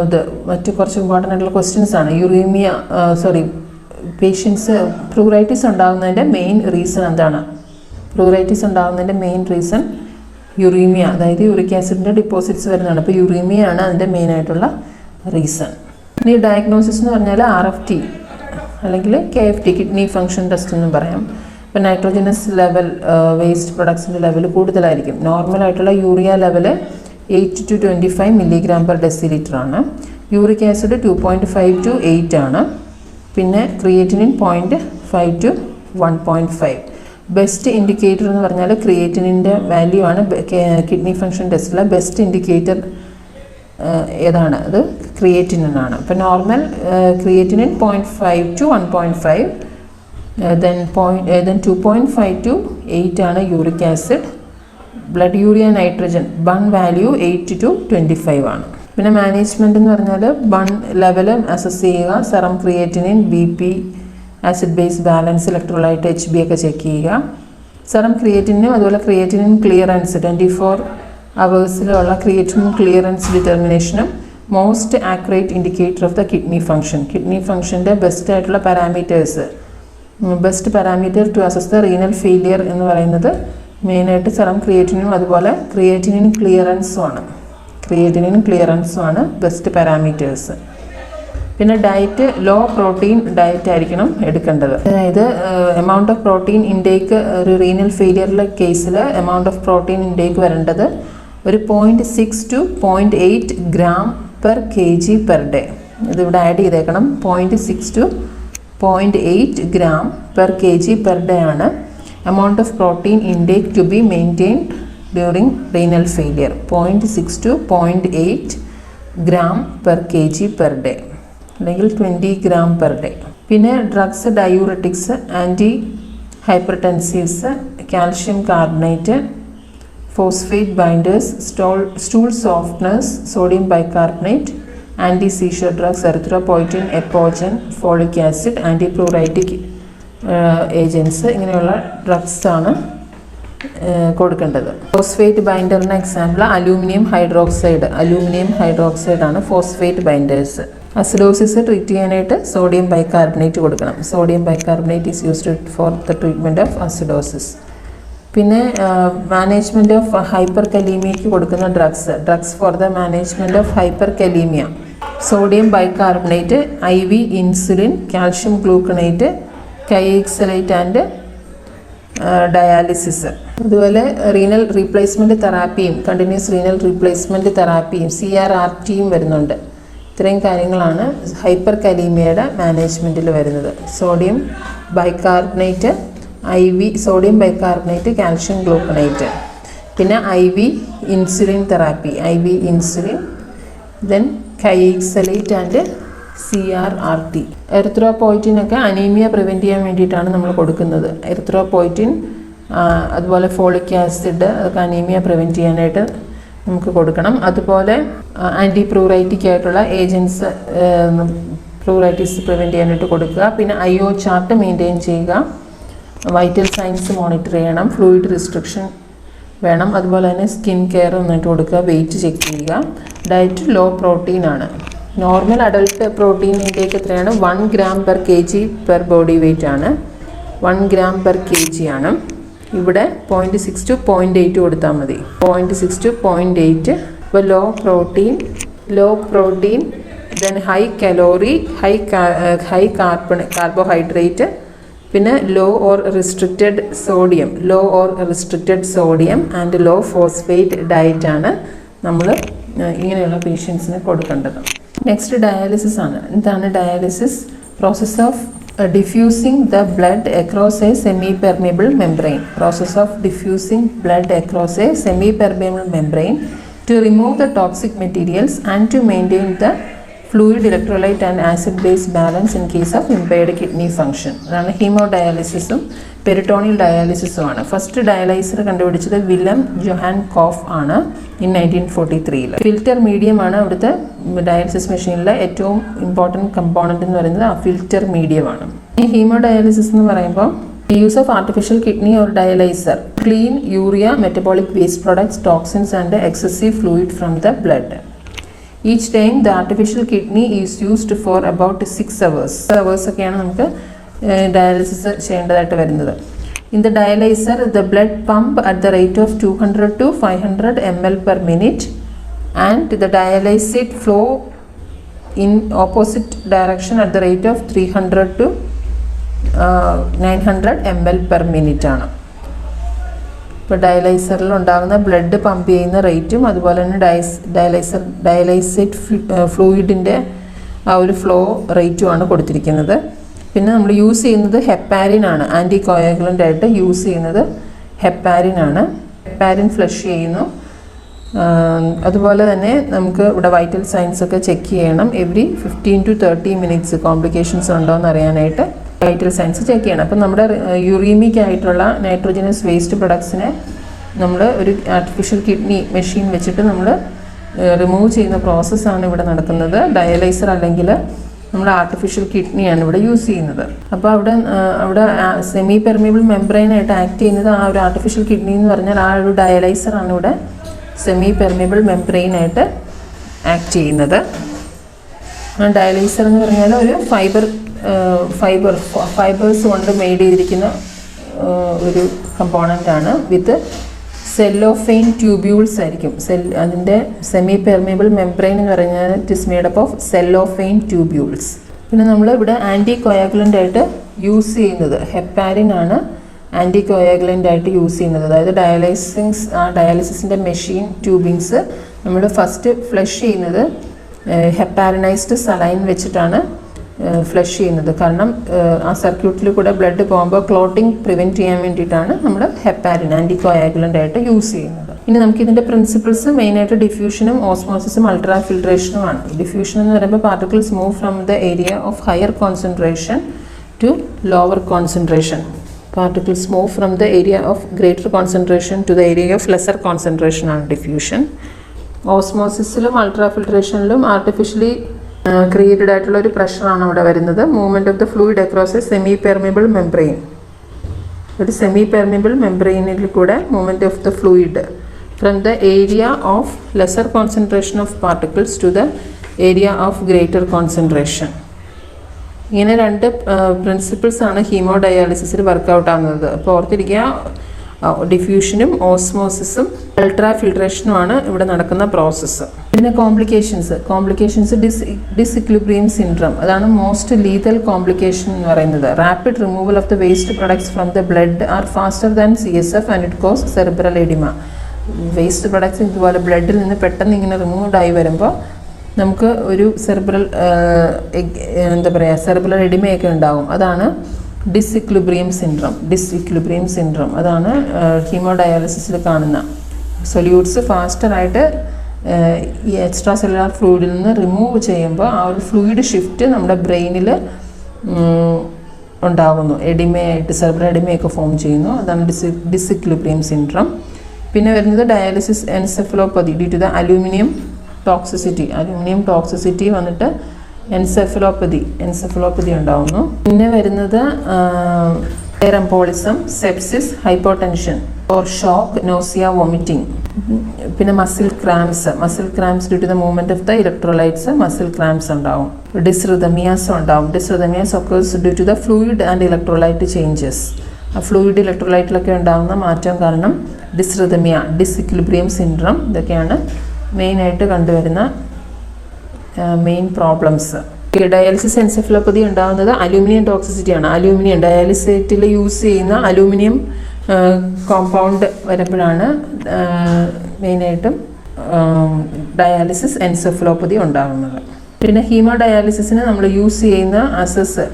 ഇത് മറ്റു കുറച്ച് ഇമ്പോർട്ടൻ്റ് ആയിട്ടുള്ള ക്വസ്റ്റ്യൻസ് ആണ്. പേഷ്യൻസ് പ്ലൂറൈറ്റിസ് ഉണ്ടാകുന്നതിൻ്റെ മെയിൻ റീസൺ എന്താണ്? പ്ലൂറൈറ്റിസ് ഉണ്ടാകുന്നതിൻ്റെ മെയിൻ റീസൺ യുറീമിയ, അതായത് യൂറിക് ആസിഡിൻ്റെ ഡിപ്പോസിറ്റ്സ് വരുന്നതാണ്. അപ്പോൾ യുറീമിയ ആണ് അതിൻ്റെ മെയിനായിട്ടുള്ള റീസൺ. ഇനി ഡയഗ്നോസിസ് എന്ന് പറഞ്ഞാൽ RFT അല്ലെങ്കിൽ KFT, കിഡ്നി ഫങ്ഷൻ ടെസ്റ്റ് എന്നും പറയാം. ഇപ്പോൾ നൈട്രോജനസ് ലെവൽ, വേസ്റ്റ് പ്രൊഡക്ട്സിൻ്റെ ലെവൽ കൂടുതലായിരിക്കും. നോർമലായിട്ടുള്ള യൂറിയ ലെവൽ 8 to 25 mg/dL ആണ്. യൂറിക് ആസിഡ് 2.5 to 8 ആണ്. പിന്നെ ക്രിയേറ്റിനിൻ 0.5 to 1.5. ബെസ്റ്റ് ഇൻഡിക്കേറ്റർ എന്ന് പറഞ്ഞാൽ ക്രിയേറ്റിനിൻ്റെ വാല്യൂ ആണ് കിഡ്നി ഫങ്ഷൻ ടെസ്റ്റിലെ ബെസ്റ്റ് ഇൻഡിക്കേറ്റർ. ഏതാണ്? അത് ക്രിയേറ്റിനാണ്. അപ്പോൾ normal creatinine 0.5 to 1.5, then 2.5 to 8 ആണ് uric acid. Blood urea nitrogen BUN value 8 to 25 ആണ്. പിന്നെ മാനേജ്മെൻറ്റ് എന്ന് പറഞ്ഞാൽ ബൺ ലെവൽ അസസ് ചെയ്യുക, serum creatinine, BP, acid base balance, electrolyte, HB ഒക്കെ ചെക്ക് ചെയ്യുക. സെറം ക്രിയേറ്റിനും അതുപോലെ creatinine clearance 24 hours creatinine clearance ഡിറ്റർമിനേഷനും most accurate indicator of the kidney function. Kidney ഫങ്ഷൻ്റെ ബെസ്റ്റ് ആയിട്ടുള്ള parameters, best parameter to assess the renal failure എന്ന് പറയുന്നത് മെയിനായിട്ട് സെറം ക്രിയേറ്റിനും അതുപോലെ ക്രിയേറ്റിനിൻ ക്ലിയറൻസും ആണ് ബെസ്റ്റ് പാരാമീറ്റേഴ്സ്. പിന്നെ ഡയറ്റ് ലോ പ്രോട്ടീൻ ഡയറ്റ് ആയിരിക്കണം എടുക്കേണ്ടത്. അതായത് എമൗണ്ട് ഓഫ് പ്രോട്ടീൻ ഇൻടേക്ക് ഒരു റീനൽ ഫെയിലിയറിലെ കേസിൽ എമൗണ്ട് ഓഫ് പ്രോട്ടീൻ ഇൻടേക്ക് വരേണ്ടത് ഒരു 0.6 to 0.8 g/kg/day. ഇതിവിടെ ആഡ് ചെയ്തേക്കണം. 0.6 to 0.8 g/kg/day ആണ് amount of protein intake to be maintained during renal failure. 0.6 to 0.8 g/kg/day അല്ലെങ്കിൽ 20 g/day. പിന്നെ drugs, diuretics, anti hypertensives, calcium carbonate, phosphate binders, stool softeners, sodium bicarbonate, anti seizure drugs, erythropoietin, Epogen, folic acid, anti pruritic agents, ഇങ്ങനെയുള്ള ഡ്രഗ്സാണ് കൊടുക്കേണ്ടത്. Phosphate ബൈൻഡറിന് example aluminium hydroxide ആണ് phosphate binders. Acidosis treat ചെയ്യാനായിട്ട് sodium bicarbonate കൊടുക്കണം. Sodium bicarbonate is used for the treatment of acidosis. പിന്നെ management of hyper കലീമിയയ്ക്ക് കൊടുക്കുന്ന drugs for the management of hyperkalaemia, sodium bicarbonate, IV insulin, calcium gluconate, Kayexalate and dialysis. അതുപോലെ renal replacement തെറാപ്പിയും continuous renal replacement തെറാപ്പിയും CRRTയും വരുന്നുണ്ട്. ഇത്രയും കാര്യങ്ങളാണ് ഹൈപ്പർ കലീമിയയുടെ മാനേജ്മെൻറ്റിൽ വരുന്നത്. Sodium bicarbonate, sodium bicarbonate, calcium gluconate, പിന്നെ IV insulin therapy, then Kayexalate and CRRT. എറിത്രോപോയിറ്റിനൊക്കെ അനീമിയ പ്രിവെൻറ്റ് ചെയ്യാൻ വേണ്ടിയിട്ടാണ് നമ്മൾ കൊടുക്കുന്നത്. എറിത്രോപോയിറ്റിൻ അതുപോലെ ഫോളിക് ആസിഡ് അതൊക്കെ അനീമിയ പ്രിവെൻറ്റ് ചെയ്യാനായിട്ട് നമുക്ക് കൊടുക്കണം. അതുപോലെ ആൻറ്റി പ്ലൂറൈറ്റിക് ആയിട്ടുള്ള ഏജൻസ് പ്ലൂറൈറ്റിസ് പ്രിവെൻറ്റ് ചെയ്യാനായിട്ട് കൊടുക്കുക. പിന്നെ IO ചാർട്ട് മെയിൻറ്റെയിൻ ചെയ്യുക, വൈറ്റൽ സൈൻസ് മോണിറ്റർ ചെയ്യണം, ഫ്ലൂയിഡ് റിസ്ട്രിക്ഷൻ വേണം. അതുപോലെ തന്നെ സ്കിൻ കെയർ നന്നായിട്ട് കൊടുക്കുക, വെയിറ്റ് ചെക്ക് ചെയ്യുക. ഡയറ്റ് ലോ പ്രോട്ടീൻ ആണ്. നോർമൽ അഡൾട്ട് പ്രോട്ടീൻ ഇൻടേക്ക് എത്രയാണ്? 1 g/kg per body weight ആണ്. 1 g/kg ആണ്. ഇവിടെ 0.6 to 0.8 കൊടുത്താൽ മതി. 0.6 to 0.8. ഇപ്പോൾ low protein then high calorie, high carbohydrate, പിന്നെ low or restricted sodium and low phosphate diet ആണ് നമ്മൾ ഇങ്ങനെയുള്ള പേഷ്യൻസിന് കൊടുക്കേണ്ടത്. നെക്സ്റ്റ് ഡയാലിസിസ് ആണ്. എന്താണ് dialysis? Process of diffusing the blood across a semi-permeable membrane. Process of diffusing blood across a semi-permeable membrane to remove the toxic materials and to maintain the fluid, electrolyte and acid base balance in case of impaired kidney function. അതാണ് ഹീമോഡയാലിസിസും peritoneal ഡയാലിസിസും ആണ്. First ഡയാലൈസർ കണ്ടുപിടിച്ചത് William Johan കോഫ് ആണ് in 1943. Filter medium ആണ് അവിടുത്തെ dialysis മെഷീനിലെ ഏറ്റവും important component എന്ന് പറയുന്നത് ആ ഫിൽറ്റർ മീഡിയമാണ്. ഈ ഹീമോഡയാലിസിസ് എന്ന് പറയുമ്പോൾ use of artificial kidney or dialyzer, clean urea, metabolic waste products, toxins and excessive fluid from the blood. Each time the artificial kidney is used for about 6 hours. 6 hours ഒക്കെയാണ് നമുക്ക് dialysis ചെയ്യേണ്ടതായിട്ട് വരുന്നത്. In the dialyzer, the blood pump at the rate of 200 to 500 ml per minute and the dialysate flow in opposite direction at the rate of 300 to 900 ml per minute ആണ്. ഇപ്പോൾ ഡയലൈസറിൽ ഉണ്ടാകുന്ന blood pump ചെയ്യുന്ന റേറ്റും അതുപോലെ തന്നെ dialysate ഫ്ലൂയിഡിൻ്റെ ആ ഒരു flow റേറ്റുമാണ് കൊടുത്തിരിക്കുന്നത്. പിന്നെ നമ്മൾ യൂസ് ചെയ്യുന്നത് ഹെപ്പാരിൻ ആണ്. ആൻറ്റി കോയാഗുലൻ്റ് ആയിട്ട് യൂസ് ചെയ്യുന്നത് ഹെപ്പാരിൻ ആണ്. ഹെപ്പാരിൻ ഫ്ലഷ് ചെയ്യുന്നു. അതുപോലെ തന്നെ നമുക്ക് ഇവിടെ വൈറ്റൽ സൈൻസ് ഒക്കെ ചെക്ക് ചെയ്യണം. എവറി 15 to 30 minutes കോംപ്ലിക്കേഷൻസ് ഉണ്ടോ എന്ന് അറിയാനായിട്ട് വൈറ്റൽ സൈൻസ് ചെക്ക് ചെയ്യണം. അപ്പം നമ്മുടെ യൂറീമിക് ആയിട്ടുള്ള നൈട്രോജനസ് വേസ്റ്റ് പ്രൊഡക്ട്സിനെ നമ്മൾ ഒരു ആർട്ടിഫിഷ്യൽ കിഡ്നി മെഷീൻ വെച്ചിട്ട് നമ്മൾ റിമൂവ് ചെയ്യുന്ന പ്രോസസ്സാണ് ഇവിടെ നടക്കുന്നത്. ഡയലൈസർ അല്ലെങ്കിൽ നമ്മൾ ആർട്ടിഫിഷ്യൽ കിഡ്നിയാണ് ഇവിടെ യൂസ് ചെയ്യുന്നത്. അപ്പോൾ അവിടെ സെമി പെർമിയബിൾ മെംബ്രെയിനായിട്ട് ആക്ട് ചെയ്യുന്നത് ആ ഒരു ആർട്ടിഫിഷ്യൽ കിഡ്നി എന്ന് പറഞ്ഞാൽ ആ ഒരു ഡയലൈസറാണ് ഇവിടെ സെമി പെർമിയബിൾ മെംബ്രെയിനായിട്ട് ആക്ട് ചെയ്യുന്നത്. ഡയലൈസർ എന്ന് പറഞ്ഞാൽ ഒരു ഫൈബേഴ്സ് കൊണ്ട് മെയ്ഡ് ചെയ്തിരിക്കുന്ന ഒരു കമ്പോണൻ്റ് ആണ്. വിത്ത് സെല്ലോഫെയിൻ ട്യൂബ്യൂൾസ് ആയിരിക്കും. അതിൻ്റെ സെമി പെർമിയബിൾ മെംബ്രെയിൻ എന്ന് പറഞ്ഞാൽ it is made up of cellophane tubules. പിന്നെ നമ്മൾ ഇവിടെ ആൻറ്റി കോയാഗുലൻ്റ് ആയിട്ട് യൂസ് ചെയ്യുന്നത് ഹെപ്പാരിൻ ആണ്. ആൻറ്റി കോയാഗുലൻ്റ് ആയിട്ട് യൂസ് ചെയ്യുന്നത് അതായത് ഡയാലിസിസിൻ്റെ മെഷീൻ ട്യൂബിങ്സ് നമ്മൾ ഫസ്റ്റ് ഫ്ലഷ് ചെയ്യുന്നത് ഹെപ്പാരിനൈസ്ഡ് സലൈൻ വെച്ചിട്ടാണ് ഫ്ലഷ് ചെയ്യുന്നത്. കാരണം ആ സർക്യൂട്ടിൽ കൂടെ ബ്ലഡ് പോകുമ്പോൾ ക്ലോട്ടിങ് പ്രിവെൻറ്റ് ചെയ്യാൻ വേണ്ടിയിട്ടാണ് നമ്മൾ ഹെപ്പാരിൻ ആൻറ്റി കോയാഗുലൻ്റ് ആയിട്ട് യൂസ് ചെയ്യുന്നത്. ഇനി നമുക്ക് ഇതിൻ്റെ പ്രിൻസിപ്പിൾസ് മെയിനായിട്ട് ഡിഫ്യൂഷനും ഓസ്മോസിസും അൾട്രാ ഫിൽട്രേഷനുമാണ്. ഡിഫ്യൂഷൻ എന്ന് പറയുമ്പോൾ particles move from the area of higher concentration to lower concentration. Particles move from the area of greater concentration to the area of lesser concentration ആണ് diffusion. ഓസ്മോസിസിലും അൾട്രാ ഫിൽട്രേഷനിലും ആർട്ടിഫിഷ്യലി ക്രിയേറ്റഡ് ആയിട്ടുള്ള ഒരു പ്രഷറാണ് അവിടെ വരുന്നത്. Movement of the fluid across a semipermeable membrane. ഒരു semipermeable മെംബ്രെയിനിൽ കൂടെ movement of the fluid from the area of lesser concentration of particles to the area of greater concentration. ഇങ്ങനെ രണ്ട് പ്രിൻസിപ്പിൾസാണ് ഹീമോഡയാലിസിസിൽ വർക്കൗട്ട് ആകുന്നത്. അപ്പോൾ ഓർത്തിരിക്കുക, ഡിഫ്യൂഷനും ഓസ്മോസിസും അൾട്രാ ഫിൽട്രേഷനുമാണ് ഇവിടെ നടക്കുന്ന പ്രോസസ്സ്. പിന്നെ കോംപ്ലിക്കേഷൻസ് ഡിസിക്വിലിബ്രിയം സിൻഡ്രം. അതാണ് മോസ്റ്റ് ലീതൽ കോംപ്ലിക്കേഷൻ എന്ന് പറയുന്നത്. Rapid removal of the waste products from the blood are faster than CSF and it cause cerebral oedema. Waste products ഇതുപോലെ ബ്ലഡിൽ നിന്ന് പെട്ടെന്ന് ഇങ്ങനെ റിമൂവ്ഡ് ആയി വരുമ്പോൾ നമുക്ക് ഒരു സെറിബ്രൽ എഡിമയൊക്കെ ഉണ്ടാകും. അതാണ് ഡിസിക്വിലിബ്രിയം സിൻഡ്രം. അതാണ് ഹീമോഡയാലിസിസിൽ കാണുന്ന സൊല്യൂട്ട്സ് ഫാസ്റ്ററായിട്ട് ഈ എക്സ്ട്രാ സെല്ലുലാർ ഫ്ലൂയിഡിൽ നിന്ന് റിമൂവ് ചെയ്യുമ്പോൾ ആ ഒരു ഫ്ലൂയിഡ് ഷിഫ്റ്റ് നമ്മുടെ ബ്രെയിനിൽ ഉണ്ടാകുന്നു. സെറിബ്രൽ എഡിമയൊക്കെ ഫോം ചെയ്യുന്നു. അതാണ് ഡിസിക്വിലിബ്രിയം സിൻഡ്രം. പിന്നെ വരുന്നത് dialysis encephalopathy due to the aluminium toxicity വന്നിട്ട് എൻസെഫലോപ്പതി ഉണ്ടാവുന്നു. പിന്നെ വരുന്നത് air embolism, sepsis, hypotension or shock, nausea, vomiting. പിന്നെ muscle cramps due to the movement of the electrolytes muscle cramps ഉണ്ടാവും. ഡിസ്റിതമിയാസ് ഉണ്ടാവും. Dysrhythmias occurs due to the fluid and electrolyte changes. Fluid ഇലക്ട്രോലൈറ്റിലൊക്കെ ഉണ്ടാകുന്ന മാറ്റം കാരണം ഡിസ്റിതമിയ, ഡിസ്ഇക്വിലിബ്രിയം സിൻഡ്രം, ഇതൊക്കെയാണ് മെയിനായിട്ട് കണ്ടുവരുന്ന മെയിൻ പ്രോബ്ലംസ്. ഡയാലിസിസ് എൻസെഫലോപ്പതി ഉണ്ടാകുന്നത് അലൂമിനിയം ടോക്സിസിറ്റിയാണ്. അലൂമിനിയം ഡയാലിസേറ്റിൽ യൂസ് ചെയ്യുന്ന അലൂമിനിയം കോമ്പൗണ്ട് വരുമ്പോഴാണ് മെയിനായിട്ടും ഡയാലിസിസ് എൻസെഫലോപ്പതി ഉണ്ടാകുന്നത്. പിന്നെ ഹീമോഡയാലിസിസിന് നമ്മൾ യൂസ് ചെയ്യുന്ന access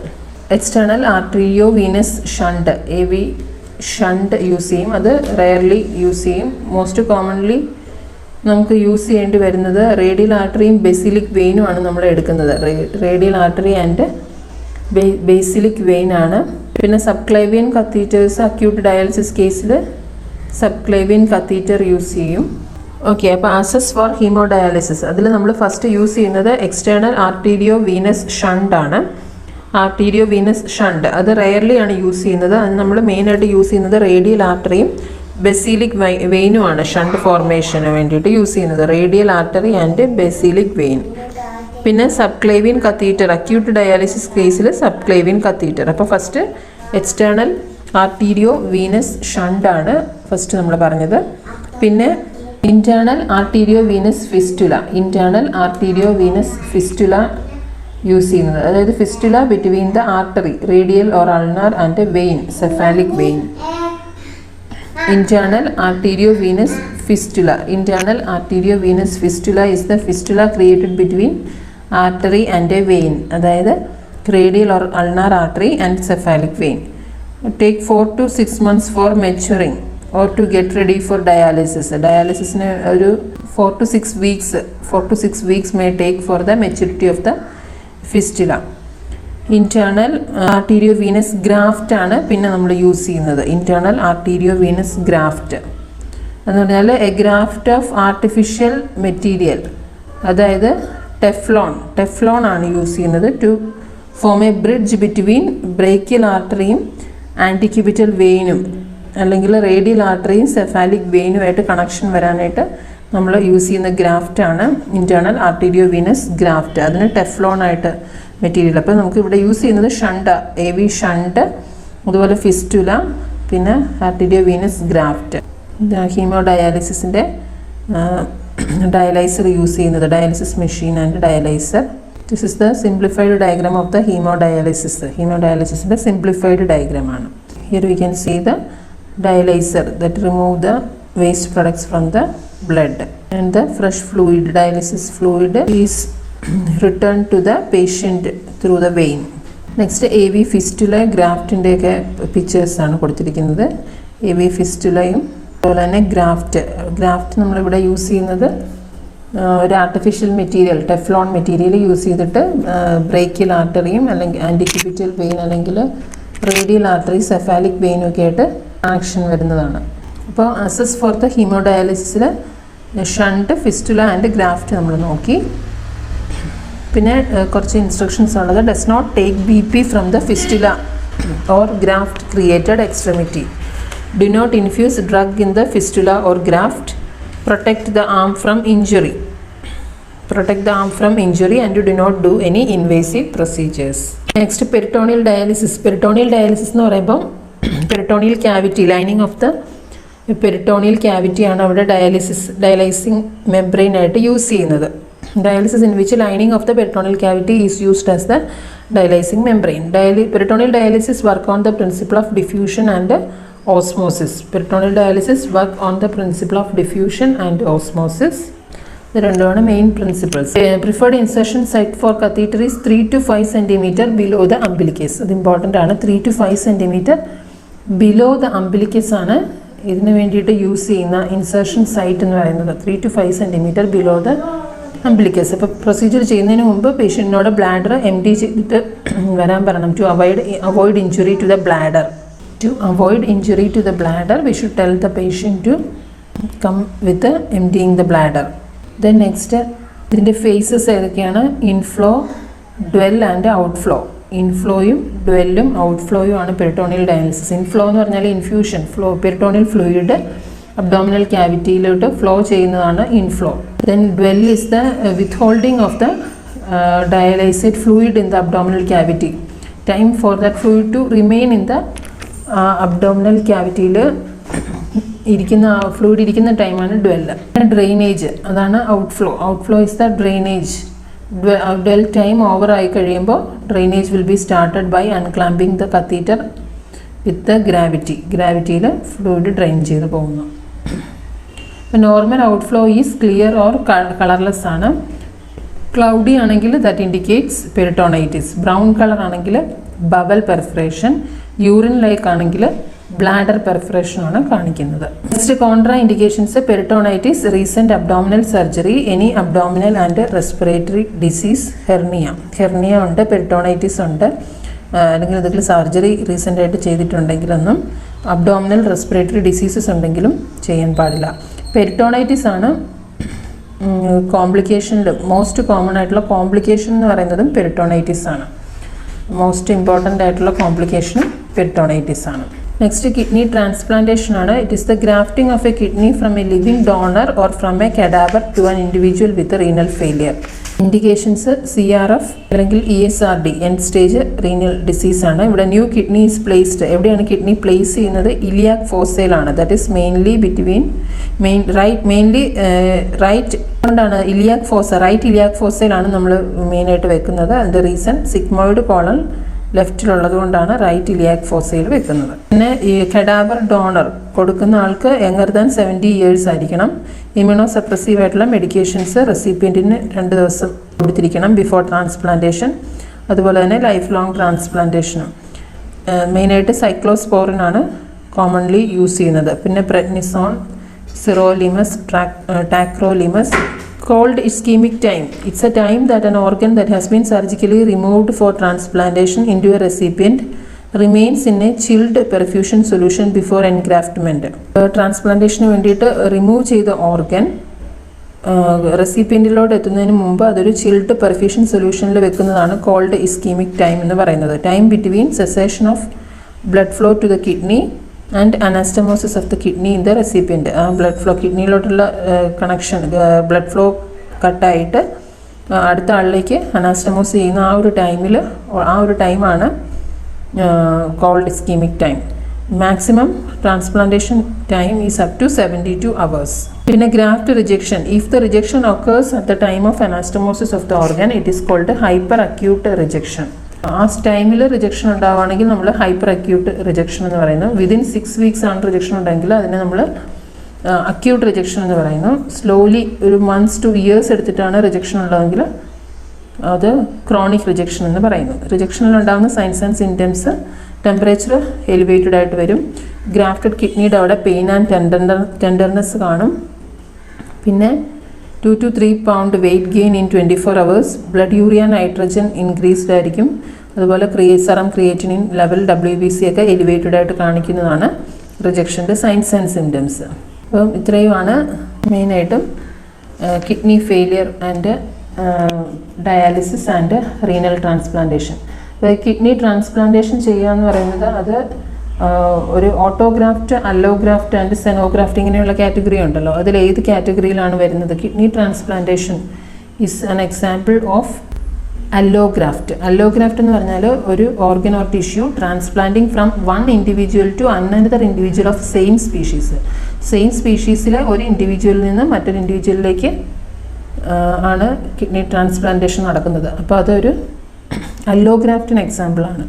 external arteriovenous shunt, AV shunt use ചെയ്യും. അത് റെയർലി യൂസ് ചെയ്യും. മോസ്റ്റ് കോമൺലി നമുക്ക് യൂസ് ചെയ്യേണ്ടി വരുന്നത് റേഡിയൽ ആർട്ടറിയും ബേസിലിക് വെയിനുമാണ് നമ്മൾ എടുക്കുന്നത്. Radial artery and basilic vein ആണ്. പിന്നെ സബ്ക്ലേവിയൻ കത്തീറ്റേഴ്സ് അക്യൂട്ട് ഡയാലിസിസ് കേസിൽ സബ്ക്ലേവിയൻ കത്തീറ്റർ യൂസ് ചെയ്യും. ഓക്കെ, അപ്പോൾ ആസസ് ഫോർ ഹീമോഡയാലിസിസ് അതിൽ നമ്മൾ ഫസ്റ്റ് യൂസ് ചെയ്യുന്നത് എക്സ്റ്റേണൽ ആർട്ടീരിയോ വീനസ് ഷണ്ട് ആണ്. ആർട്ടീരിയോ വീനസ് ഷണ്ട് അത് റെയർലി ആണ് യൂസ് ചെയ്യുന്നത്. അത് നമ്മൾ മെയിനായിട്ട് യൂസ് ചെയ്യുന്നത് റേഡിയൽ ആർട്ടറിയും ബെസിലിക് വെയിനുമാണ് ഷണ്ട് ഫോർമേഷന് വേണ്ടിയിട്ട് യൂസ് ചെയ്യുന്നത്. Radial artery and basilic vein. പിന്നെ സബ്ക്ലേവിയൻ കത്തീറ്റർ അക്യൂട്ട് ഡയാലിസിസ് കേസിൽ സബ്ക്ലേവിയൻ കത്തീറ്റർ. അപ്പോൾ first external arteriovenous shunt ആണ് ഫസ്റ്റ് നമ്മൾ പറഞ്ഞത്. പിന്നെ internal arteriovenous fistula, internal arteriovenous fistula use ചെയ്യുന്നത്. അതായത് fistula between the artery radial or ulnar and vein, cephalic vein. Internal arteriovenous fistula. Internal arteriovenous fistula is the fistula created between artery and a vein. അതായത് radial or ulnar artery and cephalic vein. Take 4 to 6 months for maturing or to get ready for dialysis. ഡയാലിസിന് ഒരു 4 to 6 weeks may take for the maturity of the fistula. Internal arteriovenous graft ആണ് പിന്നെ നമ്മൾ use ചെയ്യുന്നത്. Internal arteriovenous graft എന്ന് പറഞ്ഞാൽ a graft of artificial material, അതായത് Teflon ആണ് use ചെയ്യുന്നത് to form a bridge between brachial ആർട്ടറിയും ആൻറ്റിക്യൂബിറ്റൽ വെയിനും അല്ലെങ്കിൽ റേഡിയൽ ആർട്ടറിയും സെഫാലിക് വെയിനുമായിട്ട് കണക്ഷൻ വരാനായിട്ട് നമ്മൾ യൂസ് ചെയ്യുന്ന ഗ്രാഫ്റ്റാണ് ഇന്റേണൽ ആർട്ടീരിയോ വീനസ് ഗ്രാഫ്റ്റ്. അതിന് ടെഫ്ലോൺ ആയിട്ട് മെറ്റീരിയൽ. അപ്പോൾ നമുക്ക് ഇവിടെ യൂസ് ചെയ്യുന്നത് ഷണ്ട്, AV ഷണ്ട്, അതുപോലെ ഫിസ്റ്റുല, പിന്നെ ആർട്ടീരിയോ വീനസ് ഗ്രാഫ്റ്റ്. ഹീമോഡയാലിസിസിൻ്റെ ഡയലൈസർ യൂസ് ചെയ്യുന്നത്, dialysis machine and dialyser. This is the simplified diagram of the haemodialysis. ഹീമോഡയാലിസിസിൻ്റെ സിംപ്ലിഫൈഡ് ഡയഗ്രാമാണ്. Here we can see the dialyser that remove the waste products from the blood and the fresh fluid, dialysis fluid is returned to the patient through the vein. Next AV fistula ഗ്രാഫ്റ്റിൻ്റെ ഒക്കെ pictures ആണ് കൊടുത്തിരിക്കുന്നത്. AV ഫിസ്റ്റുലയും അതുപോലെ തന്നെ graft നമ്മളിവിടെ use ചെയ്യുന്നത് ഒരു artificial material, Teflon material use ചെയ്തിട്ട് brachial ആർട്ടറിയും അല്ലെങ്കിൽ ആൻറ്റിക്യൂബിറ്റൽ വെയിൻ അല്ലെങ്കിൽ റേഡിയൽ ആർട്ടറി സെഫാലിക് വെയിനും ഒക്കെ ആയിട്ട് കണക്ഷൻ വരുന്നതാണ്. അപ്പോൾ അസസ് ഫോർ ദ ഹീമോഡയാലിസിസിൽ ഷണ്ട്, ഫിസ്റ്റുല ആൻഡ് ഗ്രാഫ്റ്റ് നമ്മൾ നോക്കി. പിന്നെ കുറച്ച് ഇൻസ്ട്രക്ഷൻസ് ഉള്ളത്. Does not take BP from the fistula or graft created extremity. Do not infuse drug in the fistula or graft. Protect the arm from injury. And do not do any invasive procedures. Next, peritoneal dialysis. Peritoneal dialysis എന്ന് പറയുമ്പോൾ peritoneal cavity, lining of the peritoneal ക്യാവിറ്റിയാണ് അവിടെ dialysing membrane ആയിട്ട് use ചെയ്യുന്നത്. Dialysis in which lining of the peritoneal cavity is used as the dialysing membrane. Peritoneal dialysis work on the principle of diffusion and osmosis. Peritoneal dialysis work on the principle of diffusion and osmosis. ഇത് രണ്ടുമാണ് main principles. Preferred insertion site for catheter is 3 to 5 centimeter below the umbilicus. അത് important ആണ്. 3 to 5 centimeter below the അംബിലിക്കസ് ആണ് ഇതിന് വേണ്ടിയിട്ട് use ചെയ്യുന്ന insertion site എന്ന് പറയുന്നത്. 3 to 5 centimeter ബിലോ ദ അംബിലിക്കസ്. അപ്പോൾ പ്രൊസീജിയർ ചെയ്യുന്നതിന് മുമ്പ് പേഷ്യൻറ്റിനോട് ബ്ലാഡർ empty ചെയ്തിട്ട് വരാൻ പറയണം. To avoid injury to the bladder. We should tell the patient to come with emptying the bladder. Then next, ഇതിൻ്റെ ഫേസസ് ഏതൊക്കെയാണ്? Inflow, dwell and outflow. ഇൻഫ്ലോയും ഡ്വെല്ലും ഔട്ട്ഫ്ലോയും ആണ് പെരിറ്റോണിയൽ ഡയാലിസിസ്. ഇൻഫ്ലോ എന്ന് പറഞ്ഞാൽ ഇൻഫ്യൂഷൻ, പെരിറ്റോണിയൽ ഫ്ലൂയിഡ് അബ്ഡോമിനൽ ക്യാവിറ്റിയിലോട്ട് flow ചെയ്യുന്നതാണ് inflow. Then dwell is the withholding of the dialysate fluid in the abdominal cavity. Time for that fluid to remain in the abdominal ക്യാവിറ്റിയിൽ ഇരിക്കുന്ന fluid ഇരിക്കുന്ന ടൈമാണ് dwell. Drainage അതാണ് outflow. Outflow is the drainage. Dwell time over ആയി കഴിയുമ്പോൾ drainage will be started by unclamping the catheter with the ഗ്രാവിറ്റിയിൽ fluid drain ചെയ്ത് പോകുന്നു. Normal outflow is clear or colourless ആണ്. ക്ലൗഡി ആണെങ്കിൽ that indicates peritonitis. Brown colour ആണെങ്കിൽ bowel perforation. Urine like ആണെങ്കിൽ bladder പെർഫറേഷനാണ് കാണിക്കുന്നത്. Next contraindications peritonitis, recent abdominal surgery, any abdominal and respiratory disease, hernia ഉണ്ട്, peritonitis ഉണ്ട്, അല്ലെങ്കിൽ എന്തെങ്കിലും സർജറി റീസെൻ്റായിട്ട് ചെയ്തിട്ടുണ്ടെങ്കിലൊന്നും, അബ്ഡോമിനൽ റെസ്പിറേറ്ററി ഡിസീസസ് ഉണ്ടെങ്കിലും ചെയ്യാൻ പാടില്ല. പെരിട്ടോണൈറ്റിസ് ആണ് കോംപ്ലിക്കേഷനിൽ മോസ്റ്റ് കോമൺ ആയിട്ടുള്ള കോംപ്ലിക്കേഷൻ എന്ന് പറയുന്നതും പെരിട്ടോണൈറ്റിസ് ആണ്. മോസ്റ്റ് ഇമ്പോർട്ടൻ്റ് ആയിട്ടുള്ള കോംപ്ലിക്കേഷനും പെരിട്ടോണൈറ്റിസ് ആണ്. നെക്സ്റ്റ് കിഡ്നി ട്രാൻസ്പ്ലാന്റേഷൻ ആണ്. It is the grafting of a kidney from a living donor or from a cadaver to an individual with renal failure. Indications CRF അല്ലെങ്കിൽ ESRD, end stage renal disease ആണ്. ഇവിടെ new kidney is placed. എവിടെയാണ് kidney place ചെയ്യുന്നത്? Iliac ഫോസയിലാണ്. That is mainly between right കൊണ്ടാണ് iliac fossa, right iliac ഫോസയിലാണ് നമ്മൾ മെയിനായിട്ട് വെക്കുന്നത്. അതിൻ്റെ റീസൺ സിഗ്മോയിഡ് കോളൻ ലെഫ്റ്റിലുള്ളത് കൊണ്ടാണ് റൈറ്റ് ഇലിയാക് ഫോസയിൽ വെക്കുന്നത്. പിന്നെ ഈ കഡാവർ ഡോണർ കൊടുക്കുന്ന ആൾക്ക് യങ്ങർ ദാൻ 70 years ആയിരിക്കണം. ഇമ്മ്യൂണോ സപ്രസീവ് ആയിട്ടുള്ള മെഡിക്കേഷൻസ് റെസിപ്പിയൻറ്റിന് 2 ദിവസം കൊടുത്തിരിക്കണം ബിഫോർ ട്രാൻസ്പ്ലാന്റേഷൻ. അതുപോലെ തന്നെ ലൈഫ് ലോങ് ട്രാൻസ്പ്ലാന്റേഷനും. മെയിനായിട്ട് സൈക്ലോസ്പോറിനാണ് കോമൺലി യൂസ് ചെയ്യുന്നത്. പിന്നെ prednisone, sirolimus, tacrolimus. Called ischemic time. It's a time that an organ that has been surgically removed for transplantation into a recipient remains in a chilled perfusion solution before engraftment. ട്രാൻസ്പ്ലാന്റേഷന് വേണ്ടിയിട്ട് remove ചെയ്ത organ റെസിപ്പിയൻറ്റിലോട്ട് എത്തുന്നതിന് മുമ്പ് അതൊരു chilled perfusion സൊല്യൂഷനിൽ വെക്കുന്നതാണ് called ischaemic time എന്ന് പറയുന്നത്. Time between cessation of blood flow to the kidney and anastomosis of the kidney in the recipient. ആ ബ്ലഡ് ഫ്ലോ കിഡ്നിയിലോട്ടുള്ള കണക്ഷൻ ബ്ലഡ് ഫ്ലോ കട്ടായിട്ട് അടുത്ത ആളിലേക്ക് അനാസ്റ്റമോസ് ചെയ്യുന്ന ആ ഒരു ടൈമാണ് cold ischaemic time. Maximum transplantation time is up to 72 hours. പിന്നെ graft rejection. If the rejection occurs at the time of anastomosis of the organ it is called hyperacute rejection. ആ ടൈമിൽ rejection ഉണ്ടാവുകയാണെങ്കിൽ നമ്മൾ hyper acute rejection എന്ന് പറയുന്നു. Within 6 weeks ആണ് rejection ഉണ്ടെങ്കിൽ അതിനെ നമ്മൾ അക്യൂട്ട് റിജക്ഷൻ എന്ന് പറയുന്നു. സ്ലോലി ഒരു months to years എടുത്തിട്ടാണ് റിജക്ഷൻ ഉള്ളതെങ്കിൽ അത് ക്രോണിക് റിജക്ഷൻ എന്ന് പറയുന്നു. റിജക്ഷനിൽ ഉണ്ടാകുന്ന signs and symptoms temperature elevated ആയിട്ട് വരും. ഗ്രാഫ്റ്റഡ് കിഡ്നിയുടെ അവിടെ പെയിൻ ആൻഡ് ടെൻഡർനെസ് കാണും. പിന്നെ 2 to 3 pound weight gain in 24 hours. Blood urea nitrogen increased ആയിരിക്കും. അതുപോലെ സെറം ക്രിയേറ്റിനിൻ ലെവൽ WBC ഒക്കെ എലിവേറ്റഡ് ആയിട്ട് കാണിക്കുന്നതാണ് റിജക്ഷൻ്റെ സൈൻസ് ആൻഡ് സിംറ്റംസ്. അപ്പം ഇത്രയുമാണ് മെയിനായിട്ടും kidney failure and dialysis and renal transplantation. Kidney transplantation ചെയ്യുക എന്ന് പറയുന്നത് അത് ഒരു ഓട്ടോഗ്രാഫ്റ്റ്, അല്ലോഗ്രാഫ്റ്റ് ആൻഡ് സെനോഗ്രാഫ്റ്റ് ഇങ്ങനെയുള്ള കാറ്റഗറി ഉണ്ടല്ലോ. അതിൽ ഏത് കാറ്റഗറിയിലാണ് വരുന്നത്? Kidney transplantation is an example of allograft. Allograft എന്ന് പറഞ്ഞാൽ ഒരു organ or tissue transplanting from one individual to another individual of same species. Same സ്പീഷീസിലെ ഒരു ഇൻഡിവിജ്വലിൽ നിന്ന് മറ്റൊരു ഇൻഡിവിജ്വലിലേക്ക് ആണ് കിഡ്നി ട്രാൻസ്പ്ലാന്റേഷൻ നടക്കുന്നത്. അപ്പോൾ അതൊരു അല്ലോഗ്രാഫ്റ്റിന് എക്സാമ്പിളാണ്.